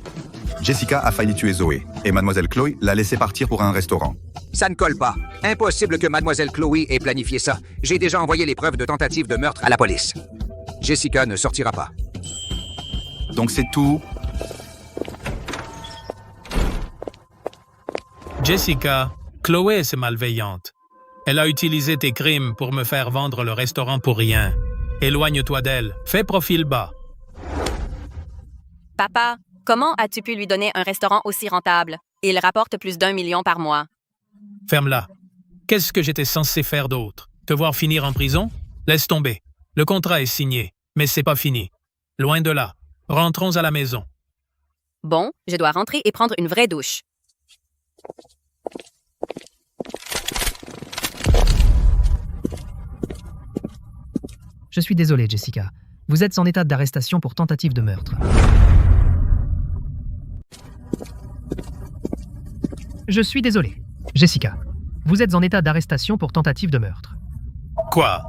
Jessica a failli tuer Zoé, et Mademoiselle Chloé l'a laissé partir pour un restaurant. Ça ne colle pas. Impossible que Mademoiselle Chloé ait planifié ça. J'ai déjà envoyé les preuves de tentative de meurtre à la police. Jessica ne sortira pas. Donc c'est tout? Jessica, Chloé est malveillante. Elle a utilisé tes crimes pour me faire vendre le restaurant pour rien. Éloigne-toi d'elle. Fais profil bas. Papa, comment as-tu pu lui donner un restaurant aussi rentable? Il rapporte plus d'1 million par mois. Ferme-la. Qu'est-ce que j'étais censé faire d'autre? Te voir finir en prison? Laisse tomber. Le contrat est signé, mais c'est pas fini. Loin de là. Rentrons à la maison. Bon, je dois rentrer et prendre une vraie douche. Je suis désolé, Jessica. Vous êtes en état d'arrestation pour tentative de meurtre. Je suis désolé. Jessica, vous êtes en état d'arrestation pour tentative de meurtre. Quoi?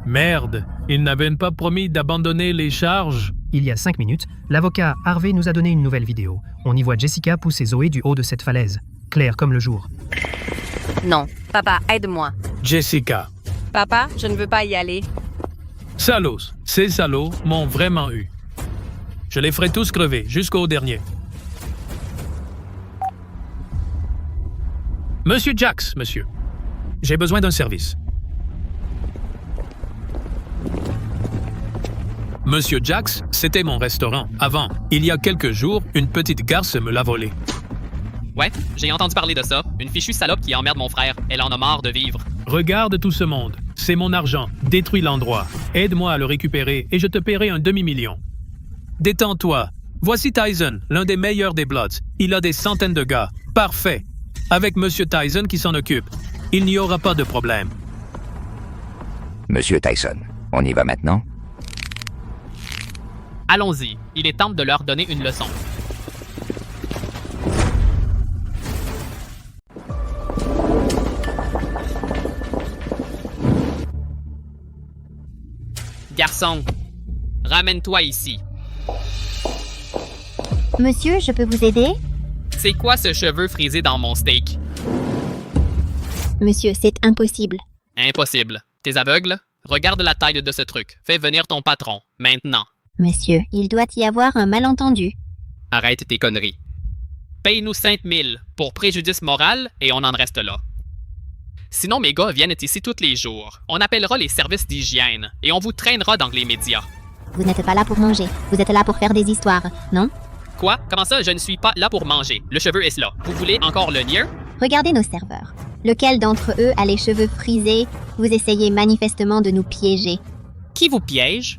Merde, ils n'avaient pas promis d'abandonner les charges? Il y a 5 minutes, l'avocat Harvey nous a donné une nouvelle vidéo. On y voit Jessica pousser Zoé du haut de cette falaise. Clair comme le jour. Non, papa, aide-moi. Jessica. Papa, je ne veux pas y aller. Salauds, ces salauds m'ont vraiment eu. Je les ferai tous crever, jusqu'au dernier. Monsieur Jax, monsieur. J'ai besoin d'un service. Monsieur Jax, c'était mon restaurant. Avant, il y a quelques jours, une petite garce me l'a volé. Ouais, j'ai entendu parler de ça. Une fichue salope qui emmerde mon frère. Elle en a marre de vivre. Regarde tout ce monde. C'est mon argent. Détruis l'endroit. Aide-moi à le récupérer et je te paierai un demi-million. Détends-toi. Voici Tyson, l'un des meilleurs des Bloods. Il a des centaines de gars. Parfait. Avec Monsieur Tyson qui s'en occupe. Il n'y aura pas de problème. Monsieur Tyson, on y va maintenant? Allons-y. Il est temps de leur donner une leçon. Garçon, ramène-toi ici. Monsieur, je peux vous aider? C'est quoi ce cheveu frisé dans mon steak? Monsieur, c'est impossible. Impossible. T'es aveugle? Regarde la taille de ce truc. Fais venir ton patron, maintenant. Monsieur, il doit y avoir un malentendu. Arrête tes conneries. Paye-nous 5000 pour préjudice moral et on en reste là. Sinon, mes gars viennent ici tous les jours. On appellera les services d'hygiène et on vous traînera dans les médias. Vous n'êtes pas là pour manger. Vous êtes là pour faire des histoires, non? Quoi? Comment ça, je ne suis pas là pour manger? Le cheveu est là. Vous voulez encore le nier? Regardez nos serveurs. Lequel d'entre eux a les cheveux frisés? Vous essayez manifestement de nous piéger. Qui vous piège?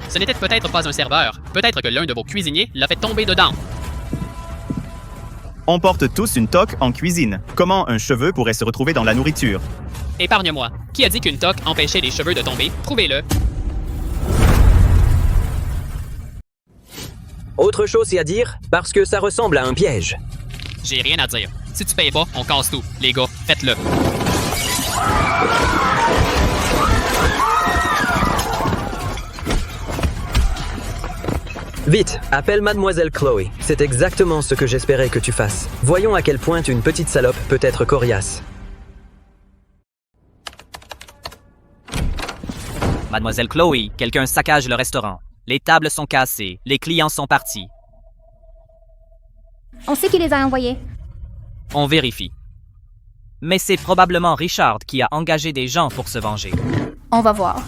Ce n'était peut-être pas un serveur. Peut-être que l'un de vos cuisiniers l'a fait tomber dedans. On porte tous une toque en cuisine. Comment un cheveu pourrait se retrouver dans la nourriture? Épargne-moi. Qui a dit qu'une toque empêchait les cheveux de tomber? Prouvez-le. Autre chose à dire, parce que ça ressemble à un piège. J'ai rien à dire. Si tu payes pas, on casse tout. Les gars, faites-le. Vite, appelle Mademoiselle Chloé. C'est exactement ce que j'espérais que tu fasses. Voyons à quel point une petite salope peut être coriace. Mademoiselle Chloé, quelqu'un saccage le restaurant. Les tables sont cassées. Les clients sont partis. On sait qui les a envoyés. On vérifie. Mais c'est probablement Richard qui a engagé des gens pour se venger. On va voir.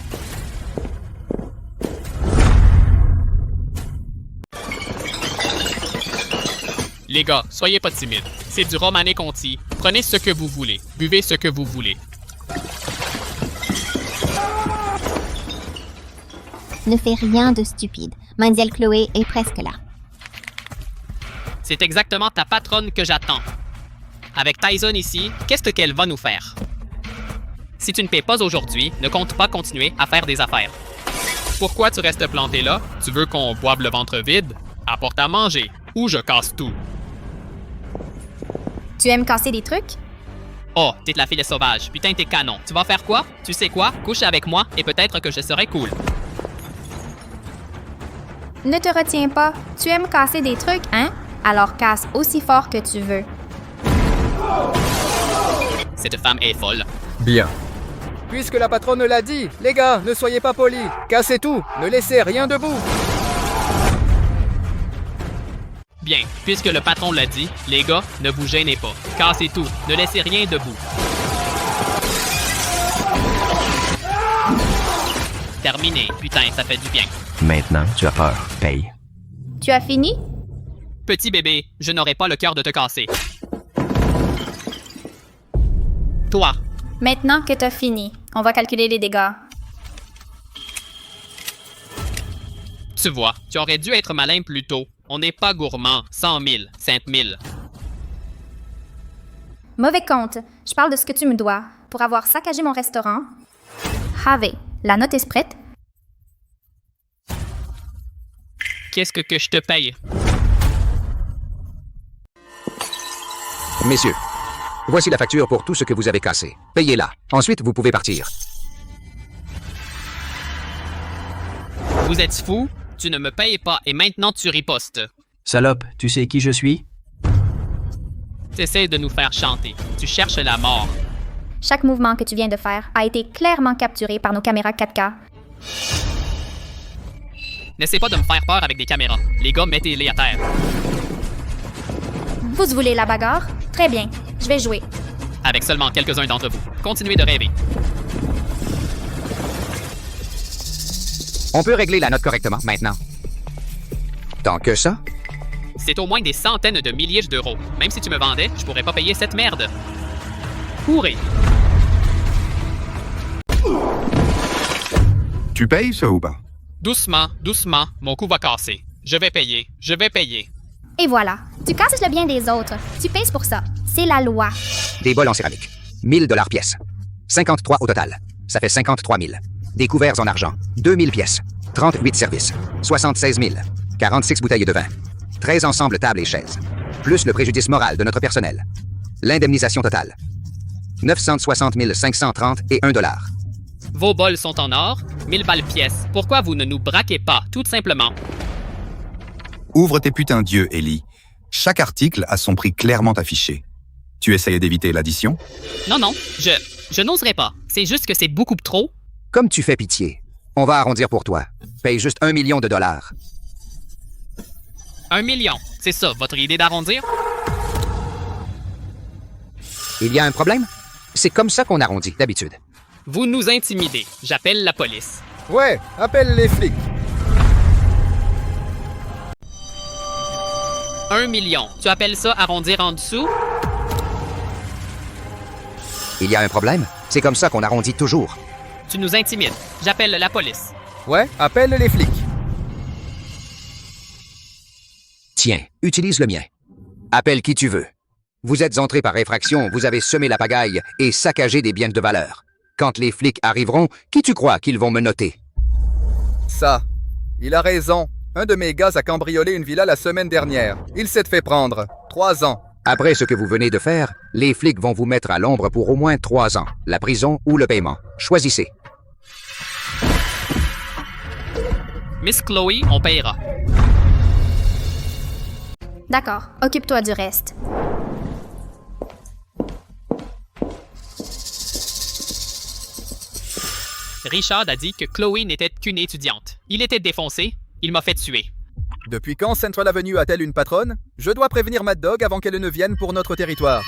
Les gars, soyez pas timides. C'est du Romanée Conti. Prenez ce que vous voulez. Buvez ce que vous voulez. Ne fais rien de stupide. Mademoiselle Chloé est presque là. C'est exactement ta patronne que j'attends. Avec Tyson ici, qu'est-ce qu'elle va nous faire? Si tu ne paies pas aujourd'hui, ne compte pas continuer à faire des affaires. Pourquoi tu restes planté là? Tu veux qu'on boive le ventre vide? Apporte à manger, ou je casse tout. Tu aimes casser des trucs? Oh, t'es de la fille sauvage. Putain, t'es canon. Tu vas faire quoi? Tu sais quoi? Couche avec moi et peut-être que je serai cool. Ne te retiens pas. Tu aimes casser des trucs, hein? Alors casse aussi fort que tu veux. Cette femme est folle. Bien. Puisque la patronne l'a dit, les gars, ne soyez pas polis. Cassez tout. Ne laissez rien debout. Bien, puisque le patron l'a dit, les gars, ne vous gênez pas. Cassez tout. Ne laissez rien debout. Terminé. Putain, ça fait du bien. Maintenant, tu as peur. Paye. Tu as fini? Petit bébé, je n'aurai pas le cœur de te casser. Toi. Maintenant que t'as fini, on va calculer les dégâts. Tu vois, tu aurais dû être malin plus tôt. On n'est pas gourmand. 100 000, 5 000. Mauvais compte. Je parle de ce que tu me dois. Pour avoir saccagé mon restaurant. Harvey, la note est prête? Qu'est-ce que je te paye? Messieurs, voici la facture pour tout ce que vous avez cassé. Payez-la. Ensuite, vous pouvez partir. Vous êtes fou? Tu ne me payes pas et maintenant tu ripostes. Salope, tu sais qui je suis? T'essaies de nous faire chanter. Tu cherches la mort. Chaque mouvement que tu viens de faire a été clairement capturé par nos caméras 4K. N'essaie pas de me faire peur avec des caméras. Les gars, mettez-les à terre. Vous voulez la bagarre? Très bien. Je vais jouer. Avec seulement quelques-uns d'entre vous. Continuez de rêver. On peut régler la note correctement maintenant. Tant que ça? C'est au moins des centaines de milliers d'euros. Même si tu me vendais, je pourrais pas payer cette merde. Pourrez. Tu payes ça ou pas? Doucement, doucement, mon cou va casser. Je vais payer, je vais payer. Et voilà. Tu casses le bien des autres. Tu payes pour ça. C'est la loi. Des bols en céramique. 1000 $ pièce. 53 au total. Ça fait 53 000. Des couverts en argent. 2000 pièces. 38 services. 76 000. 46 bouteilles de vin. 13 ensembles tables et chaises. Plus le préjudice moral de notre personnel. L'indemnisation totale. 960 530 et $1. Vos bols sont en or, 1000 balles pièce. Pourquoi vous ne nous braquez pas, tout simplement? Ouvre tes putains d'yeux, Ellie. Chaque article a son prix clairement affiché. Tu essayais d'éviter l'addition? Non, je n'oserais pas. C'est juste que c'est beaucoup trop. Comme tu fais pitié. On va arrondir pour toi. Paye juste 1 million de dollars. 1 million, c'est ça, votre idée d'arrondir? Il y a un problème? C'est comme ça qu'on arrondit, d'habitude. Vous nous intimidez. J'appelle la police. Ouais, appelle les flics. 1 million. Tu appelles ça arrondir en dessous? Il y a un problème? C'est comme ça qu'on arrondit toujours. Tu nous intimides. J'appelle la police. Ouais, appelle les flics. Tiens, utilise le mien. Appelle qui tu veux. Vous êtes entré par effraction, vous avez semé la pagaille et saccagé des biens de valeur. Quand les flics arriveront, qui tu crois qu'ils vont me noter? Ça. Il a raison. Un de mes gars a cambriolé une villa la semaine dernière. Il s'est fait prendre. 3 ans. Après ce que vous venez de faire, les flics vont vous mettre à l'ombre pour au moins 3 ans. La prison ou le paiement. Choisissez. Miss Chloé, on paiera. D'accord, occupe-toi du reste. Richard a dit que Chloé n'était qu'une étudiante. Il était défoncé. Il m'a fait tuer. Depuis quand Central Avenue a-t-elle une patronne? Je dois prévenir Mad Dog avant qu'elle ne vienne pour notre territoire.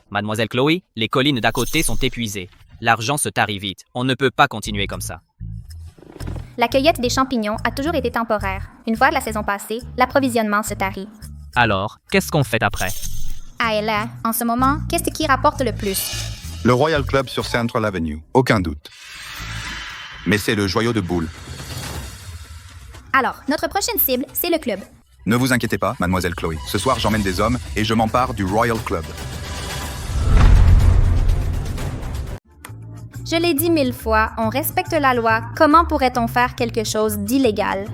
Mademoiselle Chloé, les collines d'à côté sont épuisées. L'argent se tarit vite. On ne peut pas continuer comme ça. La cueillette des champignons a toujours été temporaire. Une fois la saison passée, l'approvisionnement se tarit. Alors, qu'est-ce qu'on fait après? Ah, et là, en ce moment, qu'est-ce qui rapporte le plus? Le Royal Club sur Central Avenue, aucun doute. Mais c'est le joyau de boule. Alors, notre prochaine cible, c'est le club. Ne vous inquiétez pas, mademoiselle Chloé. Ce soir, j'emmène des hommes et je m'empare du Royal Club. Je l'ai dit 1000 fois, on respecte la loi. Comment pourrait-on faire quelque chose d'illégal?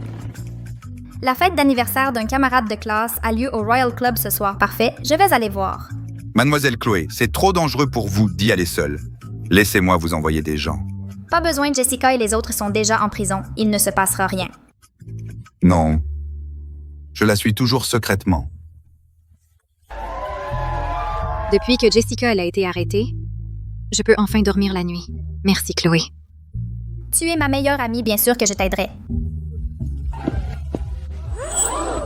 La fête d'anniversaire d'un camarade de classe a lieu au Royal Club ce soir. Parfait, je vais aller voir. Mademoiselle Chloé, c'est trop dangereux pour vous d'y aller seule. Laissez-moi vous envoyer des gens. Pas besoin, Jessica et les autres sont déjà en prison. Il ne se passera rien. Non. Je la suis toujours secrètement. Depuis que Jessica elle a été arrêtée, je peux enfin dormir la nuit. Merci, Chloé. Tu es ma meilleure amie, bien sûr que je t'aiderai.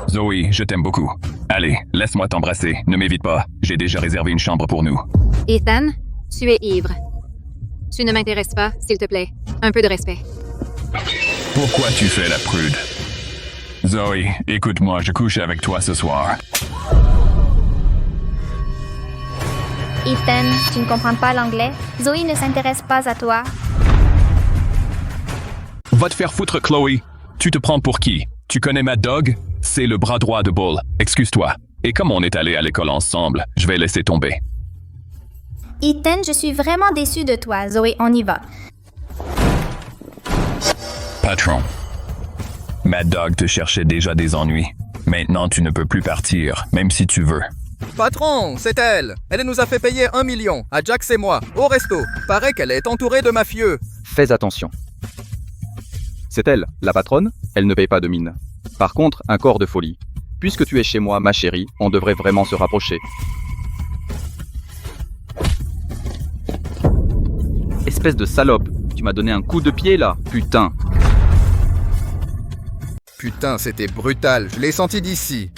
Zoé, je t'aime beaucoup. Allez, laisse-moi t'embrasser. Ne m'évite pas. J'ai déjà réservé une chambre pour nous. Ethan, tu es ivre. Tu ne m'intéresses pas, s'il te plaît. Un peu de respect. Pourquoi tu fais la prude? Zoé, écoute-moi, je couche avec toi ce soir. Ethan, tu ne comprends pas l'anglais? Zoé ne s'intéresse pas à toi. Va te faire foutre, Chloé. Tu te prends pour qui? Tu connais Mad Dog? C'est le bras droit de Bull. Excuse-toi. Et comme on est allé à l'école ensemble, je vais laisser tomber. Ethan, je suis vraiment déçue de toi. Zoé, on y va. Patron. Mad Dog te cherchait déjà des ennuis. Maintenant, tu ne peux plus partir, même si tu veux. Patron, c'est elle. Elle nous a fait payer 1 million, à Jax et moi, au resto. Paraît qu'elle est entourée de mafieux. Fais attention. C'est elle, la patronne. Elle ne paye pas de mine. Par contre, un corps de folie. Puisque tu es chez moi, ma chérie, on devrait vraiment se rapprocher. Espèce de salope, tu m'as donné un coup de pied là, putain. Putain, c'était brutal, je l'ai senti d'ici.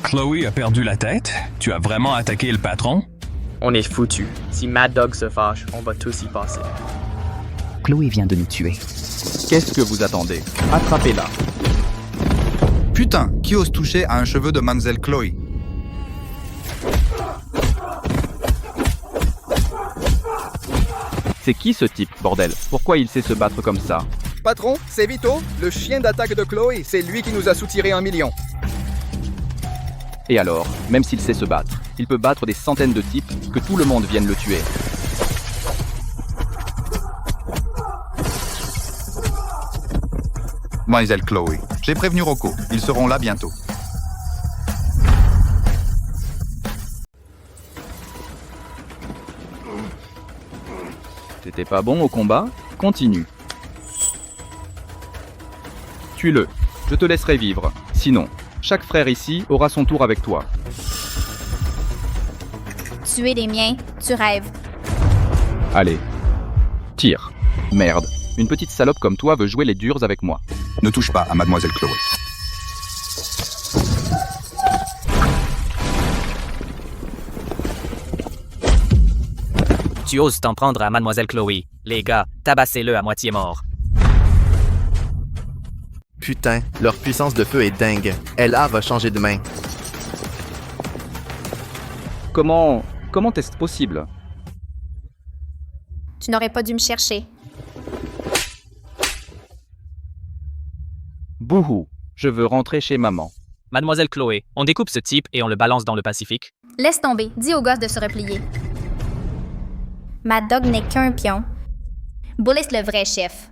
Chloé a perdu la tête? Tu as vraiment attaqué le patron? On est foutus. Si Mad Dog se fâche, on va tous y passer. Chloé vient de nous tuer. Qu'est-ce que vous attendez? Attrapez-la. Putain, qui ose toucher à un cheveu de mademoiselle Chloé? C'est qui ce type, bordel? Pourquoi il sait se battre comme ça? Patron, c'est Vito, le chien d'attaque de Chloé. C'est lui qui nous a soutiré 1 million. Et alors, même s'il sait se battre, il peut battre des centaines de types, que tout le monde vienne le tuer. Mademoiselle Chloé, j'ai prévenu Rocco. Ils seront là bientôt. T'étais pas bon au combat? Continue. Tue-le. Je te laisserai vivre. Sinon, chaque frère ici aura son tour avec toi. Tuer les miens, tu rêves. Allez. Tire. Merde. Une petite salope comme toi veut jouer les durs avec moi. Ne touche pas à Mademoiselle Chloé. Tu oses t'en prendre à Mademoiselle Chloé. Les gars, tabassez-le à moitié mort. Putain, leur puissance de feu est dingue. LA va changer de main. Comment est-ce possible? Tu n'aurais pas dû me chercher. Bouhou. Je veux rentrer chez maman. Mademoiselle Chloé, on découpe ce type et on le balance dans le Pacifique. Laisse tomber, dis au gosse de se replier. Mad Dog n'est qu'un pion. Bull est le vrai chef.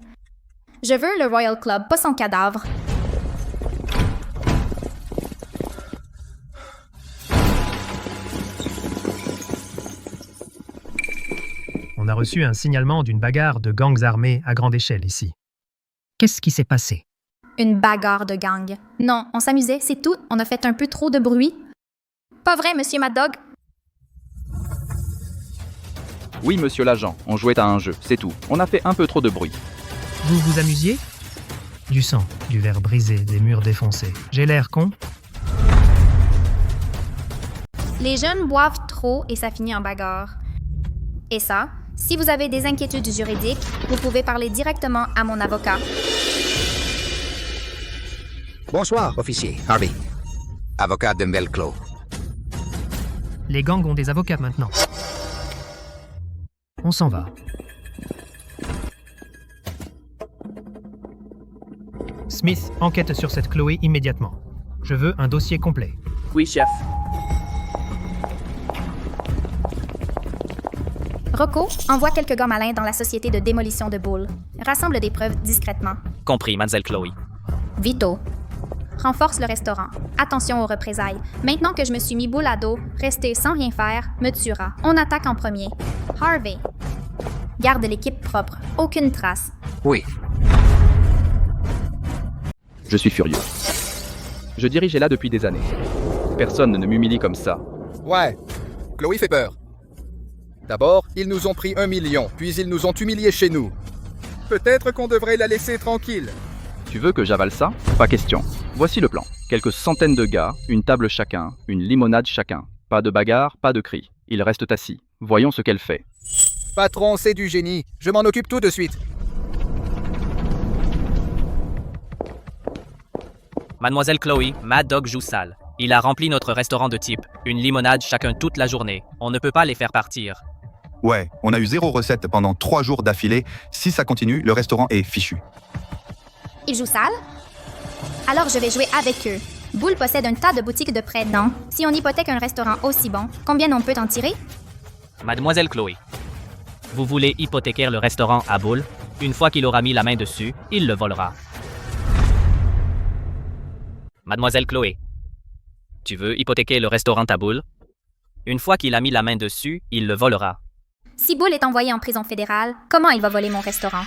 Je veux le Royal Club, pas son cadavre. On a reçu un signalement d'une bagarre de gangs armés à grande échelle ici. Qu'est-ce qui s'est passé? Une bagarre de gang. Non, on s'amusait, c'est tout. On a fait un peu trop de bruit. Pas vrai, monsieur Mad Dog? Oui, monsieur l'agent, on jouait à un jeu, c'est tout. On a fait un peu trop de bruit. Vous vous amusiez? Du sang, du verre brisé, des murs défoncés. J'ai l'air con? Les jeunes boivent trop et ça finit en bagarre. Et ça, si vous avez des inquiétudes juridiques, vous pouvez parler directement à mon avocat. Bonsoir, officier. Harvey. Avocat de Melclo. Les gangs ont des avocats maintenant. On s'en va. Smith, enquête sur cette Chloé immédiatement. Je veux un dossier complet. Oui, chef. Rocco, envoie quelques gars malins dans la société de démolition de Bull. Rassemble des preuves discrètement. Compris, Mademoiselle Chloé. Vito, renforce le restaurant. Attention aux représailles. Maintenant que je me suis mis boule à dos, rester sans rien faire me tuera. On attaque en premier. Harvey, garde l'équipe propre. Aucune trace. Oui. Je suis furieux. Je dirigeais là depuis des années. Personne ne m'humilie comme ça. Ouais, Chloé fait peur. D'abord, ils nous ont pris 1 million, puis ils nous ont humiliés chez nous. Peut-être qu'on devrait la laisser tranquille. Tu veux que j'avale ça? Pas question. Voici le plan. Quelques centaines de gars, une table chacun, une limonade chacun. Pas de bagarre, pas de cris. Ils restent assis. Voyons ce qu'elle fait. Patron, c'est du génie. Je m'en occupe tout de suite. Mademoiselle Chloé, Mad Dog joue sale. Il a rempli notre restaurant de type. Une limonade chacun toute la journée. On ne peut pas les faire partir. Ouais, on a eu 0 recette pendant 3 jours d'affilée. Si ça continue, le restaurant est fichu. Ils jouent sale? Alors je vais jouer avec eux. Bull possède un tas de boutiques de prêt, non? Si on hypothèque un restaurant aussi bon, combien on peut en tirer? Mademoiselle Chloé, vous voulez hypothéquer le restaurant à Bull? Une fois qu'il aura mis la main dessus, il le volera. Mademoiselle Chloé, tu veux hypothéquer le restaurant à Bull? Une fois qu'il a mis la main dessus, il le volera. Si Bull est envoyé en prison fédérale, comment il va voler mon restaurant?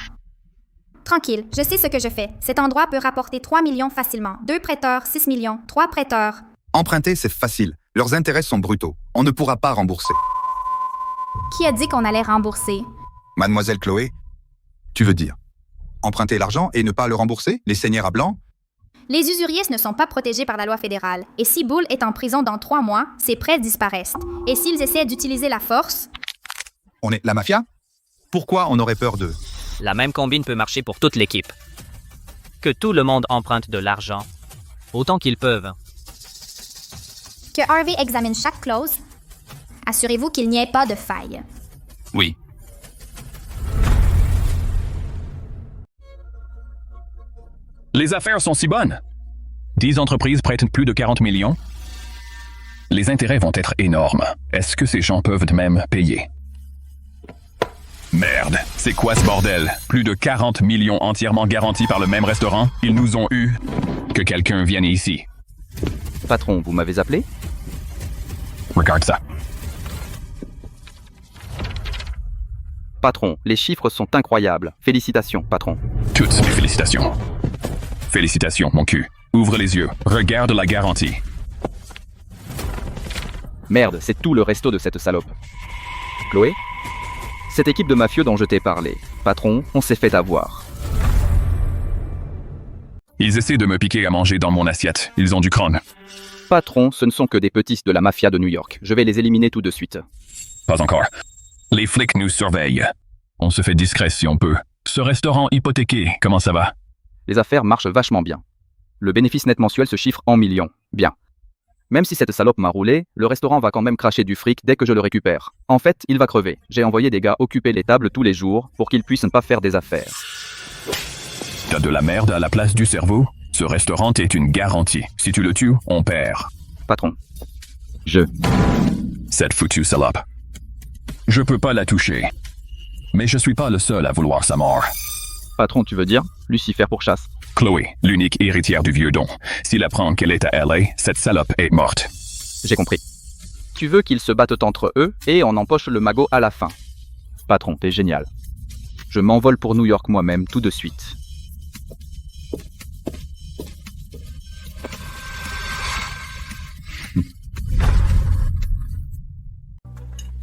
Tranquille, je sais ce que je fais. Cet endroit peut rapporter 3 millions facilement. 2 prêteurs, 6 millions, 3 prêteurs. Emprunter, c'est facile. Leurs intérêts sont brutaux. On ne pourra pas rembourser. Qui a dit qu'on allait rembourser? Mademoiselle Chloé, tu veux dire emprunter l'argent et ne pas le rembourser? Les seigneurs à blanc? Les usuriers ne sont pas protégés par la loi fédérale. Et si Bull est en prison dans 3 mois, ses prêts disparaissent. Et s'ils essaient d'utiliser la force... On est la mafia? Pourquoi on aurait peur d'eux? La même combine peut marcher pour toute l'équipe. Que tout le monde emprunte de l'argent, autant qu'ils peuvent. Que Harvey examine chaque clause. Assurez-vous qu'il n'y ait pas de faille. Oui. Les affaires sont si bonnes. 10 entreprises prêtent plus de 40 millions. Les intérêts vont être énormes. Est-ce que ces gens peuvent même payer? Merde, c'est quoi ce bordel? Plus de 40 millions entièrement garantis par le même restaurant? Ils nous ont eu. Que quelqu'un vienne ici. Patron, vous m'avez appelé? Regarde ça. Patron, les chiffres sont incroyables. Félicitations, patron. Toutes mes félicitations. Félicitations, mon cul. Ouvre les yeux. Regarde la garantie. Merde, c'est tout le resto de cette salope. Chloé? Cette équipe de mafieux dont je t'ai parlé. Patron, on s'est fait avoir. Ils essaient de me piquer à manger dans mon assiette. Ils ont du crâne. Patron, ce ne sont que des petits de la mafia de New York. Je vais les éliminer tout de suite. Pas encore. Les flics nous surveillent. On se fait discret si on peut. Ce restaurant hypothéqué, comment ça va? Les affaires marchent vachement bien. Le bénéfice net mensuel se chiffre en millions. Bien. Même si cette salope m'a roulé, le restaurant va quand même cracher du fric dès que je le récupère. En fait, il va crever. J'ai envoyé des gars occuper les tables tous les jours pour qu'ils puissent ne pas faire des affaires. T'as de la merde à la place du cerveau? Ce restaurant est une garantie. Si tu le tues, on perd. Patron. Cette foutue salope. Je peux pas la toucher. Mais je suis pas le seul à vouloir sa mort. Patron, tu veux dire? Lucifer pourchasse. Chloé, l'unique héritière du vieux don. S'il apprend qu'elle est à LA, cette salope est morte. J'ai compris. Tu veux qu'ils se battent entre eux et on empoche le magot à la fin. Patron, t'es génial. Je m'envole pour New York moi-même tout de suite.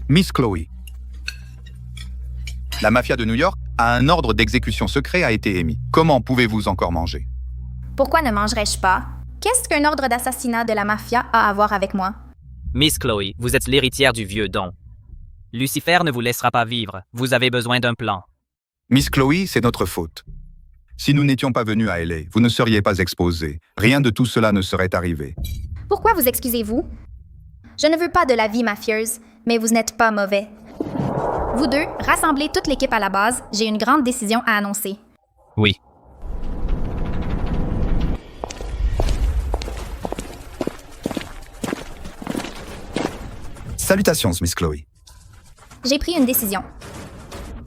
Miss Chloé. La mafia de New York a un ordre d'exécution secret a été émis. Comment pouvez-vous encore manger? Pourquoi ne mangerais-je pas? Qu'est-ce qu'un ordre d'assassinat de la mafia a à voir avec moi? Miss Chloé, vous êtes l'héritière du vieux don. Lucifer ne vous laissera pas vivre. Vous avez besoin d'un plan. Miss Chloé, c'est notre faute. Si nous n'étions pas venus à LA, vous ne seriez pas exposée. Rien de tout cela ne serait arrivé. Pourquoi vous excusez-vous? Je ne veux pas de la vie mafieuse, mais vous n'êtes pas mauvais. Vous deux, rassemblez toute l'équipe à la base. J'ai une grande décision à annoncer. Oui. Salutations, Miss Chloé. J'ai pris une décision.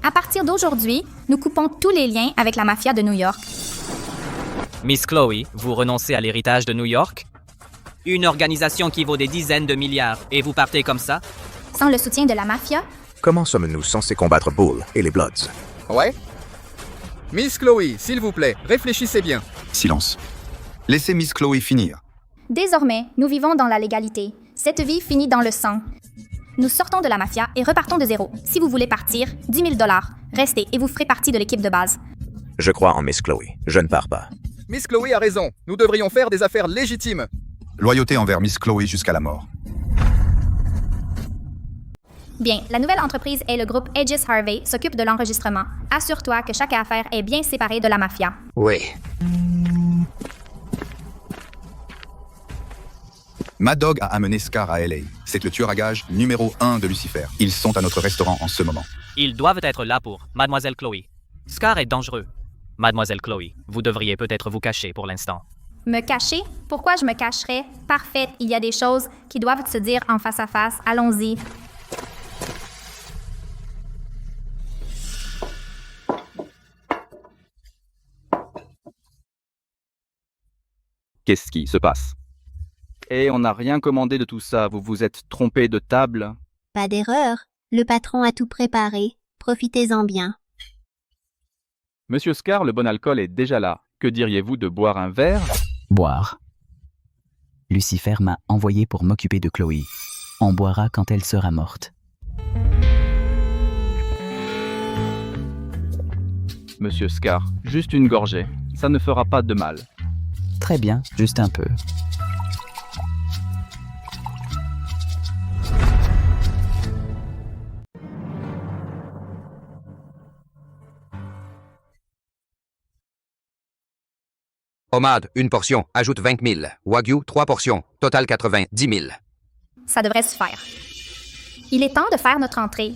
À partir d'aujourd'hui, nous coupons tous les liens avec la mafia de New York. Miss Chloé, vous renoncez à l'héritage de New York? Une organisation qui vaut des dizaines de milliards, et vous partez comme ça? Sans le soutien de la mafia? Comment sommes-nous censés combattre Bull et les Bloods? Ouais? Miss Chloé, s'il vous plaît, réfléchissez bien. Silence. Laissez Miss Chloé finir. Désormais, nous vivons dans la légalité. Cette vie finit dans le sang. Nous sortons de la mafia et repartons de zéro. Si vous voulez partir, 10 000 $. Restez et vous ferez partie de l'équipe de base. Je crois en Miss Chloé. Je ne pars pas. Miss Chloé a raison. Nous devrions faire des affaires légitimes. Loyauté envers Miss Chloé jusqu'à la mort. Bien, la nouvelle entreprise et le groupe Aegis Harvey s'occupent de l'enregistrement. Assure-toi que chaque affaire est bien séparée de la mafia. Oui. Mad Dog a amené Scar à LA. C'est le tueur à gages numéro 1 de Lucifer. Ils sont à notre restaurant en ce moment. Ils doivent être là pour Mademoiselle Chloé. Scar est dangereux. Mademoiselle Chloé, vous devriez peut-être vous cacher pour l'instant. Me cacher? Pourquoi je me cacherais? Parfait, il y a des choses qui doivent se dire en face à face. Allons-y. Qu'est-ce qui se passe? Et on n'a rien commandé de tout ça, vous vous êtes trompé de table? Pas d'erreur. Le patron a tout préparé. Profitez-en bien. Monsieur Scar, le bon alcool est déjà là. Que diriez-vous de boire un verre? Boire. Lucifer m'a envoyé pour m'occuper de Chloé. On boira quand elle sera morte. Monsieur Scar, juste une gorgée. Ça ne fera pas de mal. Très bien, juste un peu. Homard, 1 portion, ajoute 20 000. Wagyu, 3 portions, total 90 000. Ça devrait se faire. Il est temps de faire notre entrée.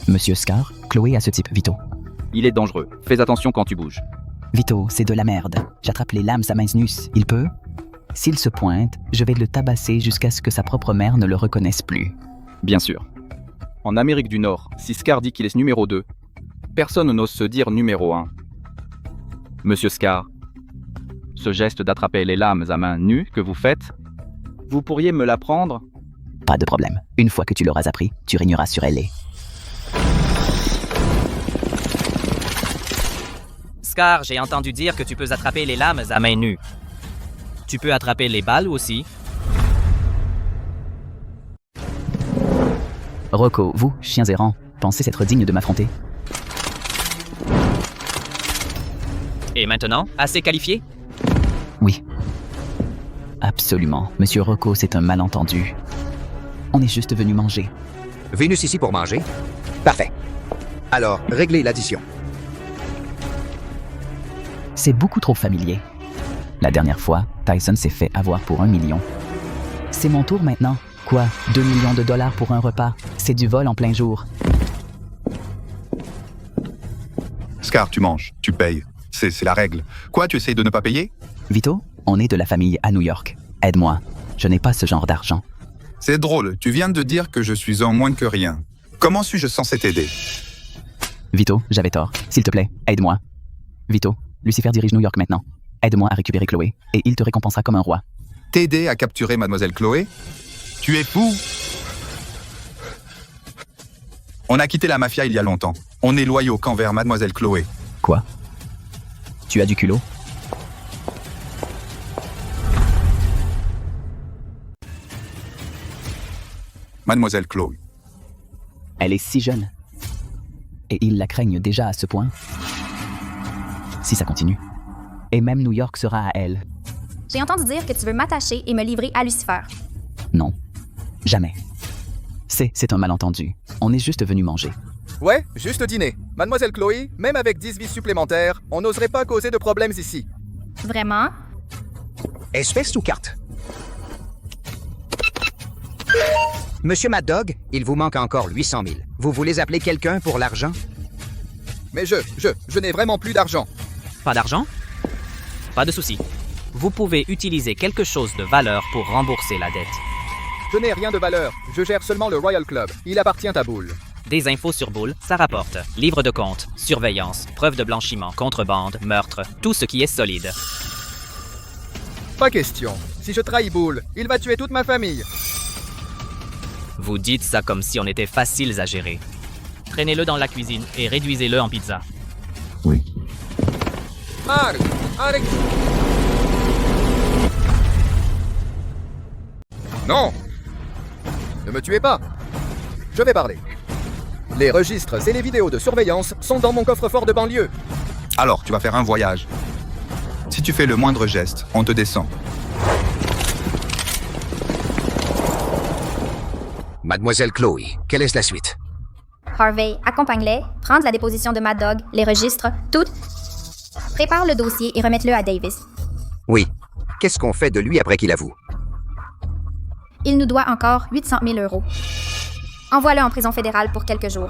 Monsieur Scar, Chloé a ce type, Vito. Il est dangereux. Fais attention quand tu bouges. Vito, c'est de la merde. J'attrape les lames à mains nues. Il peut? S'il se pointe, je vais le tabasser jusqu'à ce que sa propre mère ne le reconnaisse plus. Bien sûr. En Amérique du Nord, si Scar dit qu'il est numéro 2, personne n'ose se dire numéro 1. Monsieur Scar, ce geste d'attraper les lames à mains nues que vous faites, vous pourriez me l'apprendre? Pas de problème. Une fois que tu l'auras appris, tu régneras sur LA. Scar, j'ai entendu dire que tu peux attraper les lames à main nue. Tu peux attraper les balles aussi. Rocco, vous, chiens errants, pensez être digne de m'affronter? Et maintenant, assez qualifié? Oui. Absolument. Monsieur Rocco, c'est un malentendu. On est juste venu manger. Vénus ici pour manger? Parfait. Alors, réglez l'addition. C'est beaucoup trop familier. La dernière fois, Tyson s'est fait avoir pour 1 million. C'est mon tour maintenant. Quoi? 2 millions de dollars pour un repas? C'est du vol en plein jour. Scar, tu manges, tu payes. C'est la règle. Quoi, tu essayes de ne pas payer? Vito, on est de la famille à New York. Aide-moi. Je n'ai pas ce genre d'argent. C'est drôle, tu viens de dire que je suis un moins que rien. Comment suis-je censé t'aider? Vito, j'avais tort. S'il te plaît, aide-moi. Vito, Lucifer dirige New York maintenant. Aide-moi à récupérer Chloé, et il te récompensera comme un roi. T'aider à capturer Mademoiselle Chloé? Tu es fou? On a quitté la mafia il y a longtemps. On est loyaux qu'envers Mademoiselle Chloé. Quoi? Tu as du culot? Mademoiselle Chloé. Elle est si jeune. Et ils la craignent déjà à ce point. Si ça continue. Et même New York sera à elle. J'ai entendu dire que tu veux m'attacher et me livrer à Lucifer. Non. Jamais. C'est un malentendu. On est juste venu manger. Ouais, juste dîner. Mademoiselle Chloé, même avec 10 vies supplémentaires, on n'oserait pas causer de problèmes ici. Vraiment? Espèce ou carte? Monsieur Mad Dog, il vous manque encore 800 000. Vous voulez appeler quelqu'un pour l'argent? Mais je n'ai vraiment plus d'argent. Pas d'argent? Pas de souci. Vous pouvez utiliser quelque chose de valeur pour rembourser la dette. Je n'ai rien de valeur. Je gère seulement le Royal Club. Il appartient à Bull. Des infos sur Bull, ça rapporte. Livre de compte, surveillance, preuves de blanchiment, contrebande, meurtre, tout ce qui est solide. Pas question. Si je trahis Bull, il va tuer toute ma famille. Vous dites ça comme si on était faciles à gérer. Traînez-le dans la cuisine et réduisez-le en pizza. Oui. Arrête! Non! Ne me tuez pas! Je vais parler. Les registres et les vidéos de surveillance sont dans mon coffre-fort de banlieue. Alors, tu vas faire un voyage. Si tu fais le moindre geste, on te descend. Mademoiselle Chloé, quelle est la suite? Harvey, accompagne-les, prendre la déposition de Mad Dog, les registres, tout. Prépare le dossier et remette-le à Davis. Oui. Qu'est-ce qu'on fait de lui après qu'il avoue? Il nous doit encore 800 000 €. Envoie-le en prison fédérale pour quelques jours.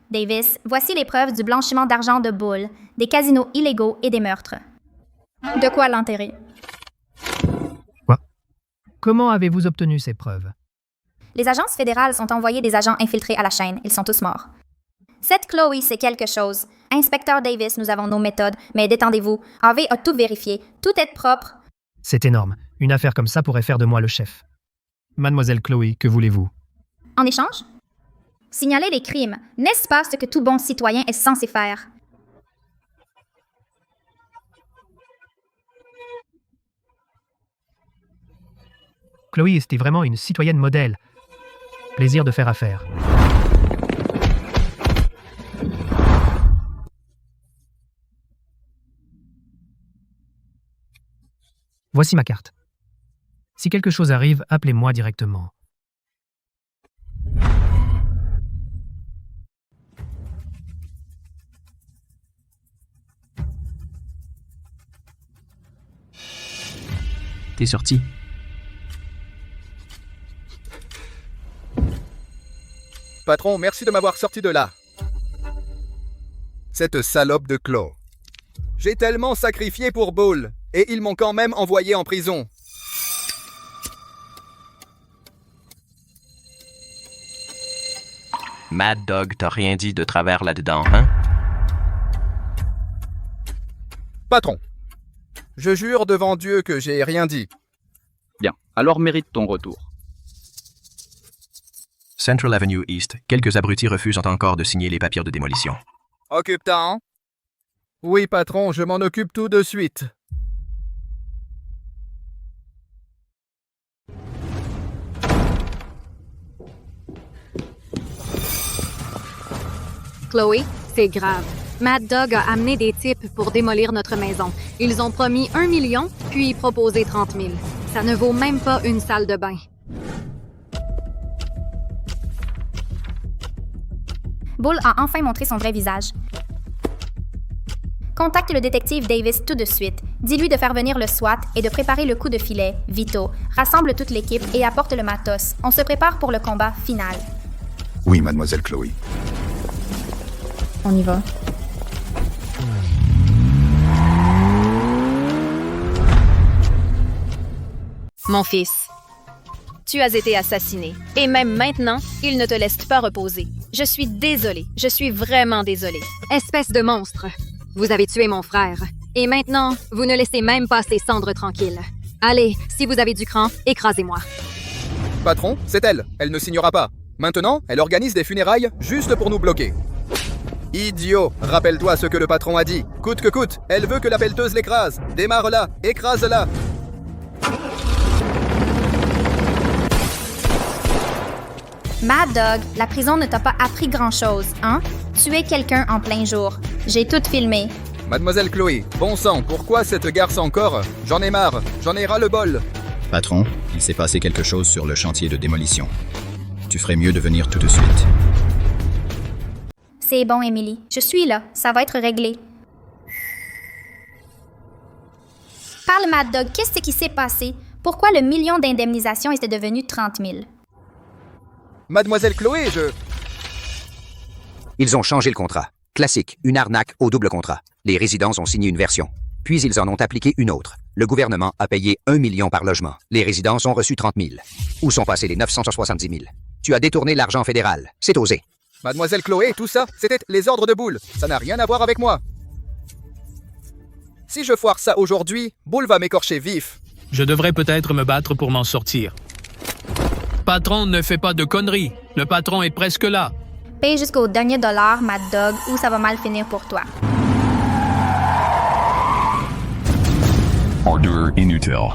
Davis, voici les preuves du blanchiment d'argent de Bull, des casinos illégaux et des meurtres. De quoi l'enterrer? Quoi? Comment avez-vous obtenu ces preuves? Les agences fédérales ont envoyé des agents infiltrés à la chaîne. Ils sont tous morts. Cette Chloé, c'est quelque chose. Inspecteur Davis, nous avons nos méthodes, mais détendez-vous. Harvey a tout vérifié. Tout est propre. C'est énorme. Une affaire comme ça pourrait faire de moi le chef. Mademoiselle Chloé, que voulez-vous? En échange? Signaler les crimes. N'est-ce pas ce que tout bon citoyen est censé faire? Chloé était vraiment une citoyenne modèle. Plaisir de faire affaire. Voici ma carte. Si quelque chose arrive, appelez-moi directement. T'es sorti. Patron, merci de m'avoir sorti de là. Cette salope de Chloé. J'ai tellement sacrifié pour Bull, et ils m'ont quand même envoyé en prison. Mad Dog t'a rien dit de travers là-dedans, hein? Patron, je jure devant Dieu que j'ai rien dit. Bien, alors mérite ton retour. Central Avenue East, quelques abrutis refusent encore de signer les papiers de démolition. Occupe-t'en. Oui, patron, je m'en occupe tout de suite. Chloé, c'est grave. Mad Dog a amené des types pour démolir notre maison. Ils ont promis 1 million, puis proposé 30 000. Ça ne vaut même pas une salle de bain. Bull a enfin montré son vrai visage. Contacte le détective Davis tout de suite. Dis-lui de faire venir le SWAT et de préparer le coup de filet, Vito. Rassemble toute l'équipe et apporte le matos. On se prépare pour le combat final. Oui, mademoiselle Chloé. On y va. Mon fils, tu as été assassiné. Et même maintenant, ils ne te laissent pas reposer. Je suis désolée. Je suis vraiment désolée. Espèce de monstre. Vous avez tué mon frère. Et maintenant, vous ne laissez même pas ses cendres tranquilles. Allez, si vous avez du cran, écrasez-moi. Patron, c'est elle. Elle ne signera pas. Maintenant, elle organise des funérailles juste pour nous bloquer. Idiot! Rappelle-toi ce que le patron a dit. Coûte que coûte, elle veut que la pelleteuse l'écrase. Démarre-la, écrase-la. Mad Dog, la prison ne t'a pas appris grand-chose, hein? Tuer quelqu'un en plein jour. J'ai tout filmé. Mademoiselle Chloé, bon sang, pourquoi cette garce encore? J'en ai marre, j'en ai ras-le-bol. Patron, il s'est passé quelque chose sur le chantier de démolition. Tu ferais mieux de venir tout de suite. C'est bon, Emily. Je suis là. Ça va être réglé. Parle, Mad Dog. Qu'est-ce qui s'est passé? Pourquoi le million d'indemnisation était devenu 30 000? Mademoiselle Chloé, Ils ont changé le contrat. Classique, une arnaque au double contrat. Les résidents ont signé une version. Puis ils en ont appliqué une autre. Le gouvernement a payé 1 million par logement. Les résidents ont reçu 30 000. Où sont passés les 970 000? Tu as détourné l'argent fédéral. C'est osé. Mademoiselle Chloé, tout ça, c'était les ordres de Bull. Ça n'a rien à voir avec moi. Si je foire ça aujourd'hui, Bull va m'écorcher vif. Je devrais peut-être me battre pour m'en sortir. Patron, ne fais pas de conneries. Le patron est presque là. Paye jusqu'au dernier dollar, Mad Dog, ou ça va mal finir pour toi. Ordure inutile.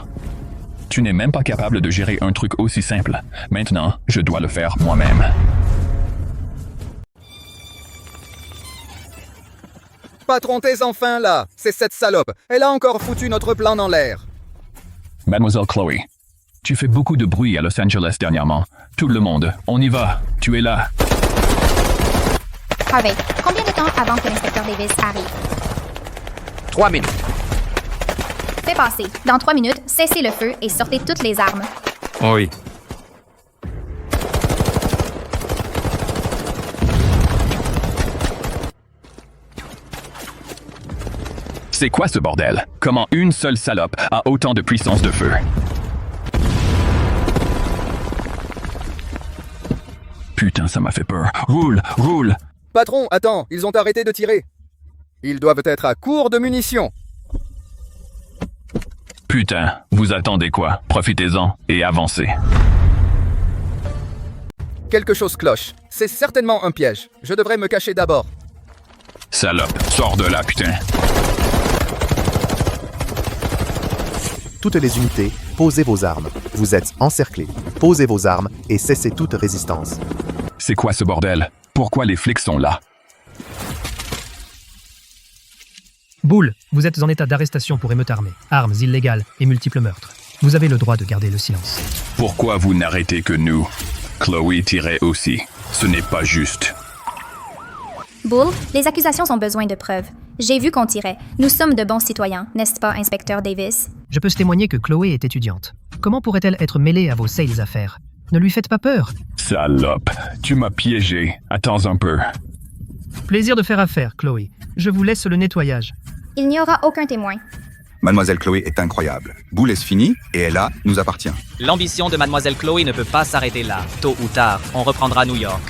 Tu n'es même pas capable de gérer un truc aussi simple. Maintenant, je dois le faire moi-même. Patron, t'es enfin là. C'est cette salope. Elle a encore foutu notre plan en l'air. Mademoiselle Chloé, tu fais beaucoup de bruit à Los Angeles dernièrement. Tout le monde, on y va. Tu es là. Harvey, combien de temps avant que l'inspecteur Davis arrive? 3 minutes. C'est passé. Dans 3 minutes, cessez le feu et sortez toutes les armes. Oui. C'est quoi ce bordel? Comment une seule salope a autant de puissance de feu? Putain, ça m'a fait peur. Roule, roule! Patron, attends, ils ont arrêté de tirer. Ils doivent être à court de munitions. Putain, vous attendez quoi? Profitez-en et avancez. Quelque chose cloche. C'est certainement un piège. Je devrais me cacher d'abord. Salope, sors de là, putain. Toutes les unités, posez vos armes. Vous êtes encerclés. Posez vos armes et cessez toute résistance. C'est quoi ce bordel? Pourquoi les flics sont là? Bull, vous êtes en état d'arrestation pour émeute armée, armes illégales et multiples meurtres. Vous avez le droit de garder le silence. Pourquoi vous n'arrêtez que nous? Chloé tirait aussi. Ce n'est pas juste. Bull, les accusations ont besoin de preuves. J'ai vu qu'on tirait. Nous sommes de bons citoyens, n'est-ce pas, inspecteur Davis? Je peux témoigner que Chloé est étudiante. Comment pourrait-elle être mêlée à vos sales affaires? Ne lui faites pas peur. Salope, tu m'as piégé. Attends un peu. Plaisir de faire affaire, Chloé. Je vous laisse le nettoyage. Il n'y aura aucun témoin. Mademoiselle Chloé est incroyable. Bull est fini et elle nous appartient. L'ambition de Mademoiselle Chloé ne peut pas s'arrêter là. Tôt ou tard, on reprendra New York.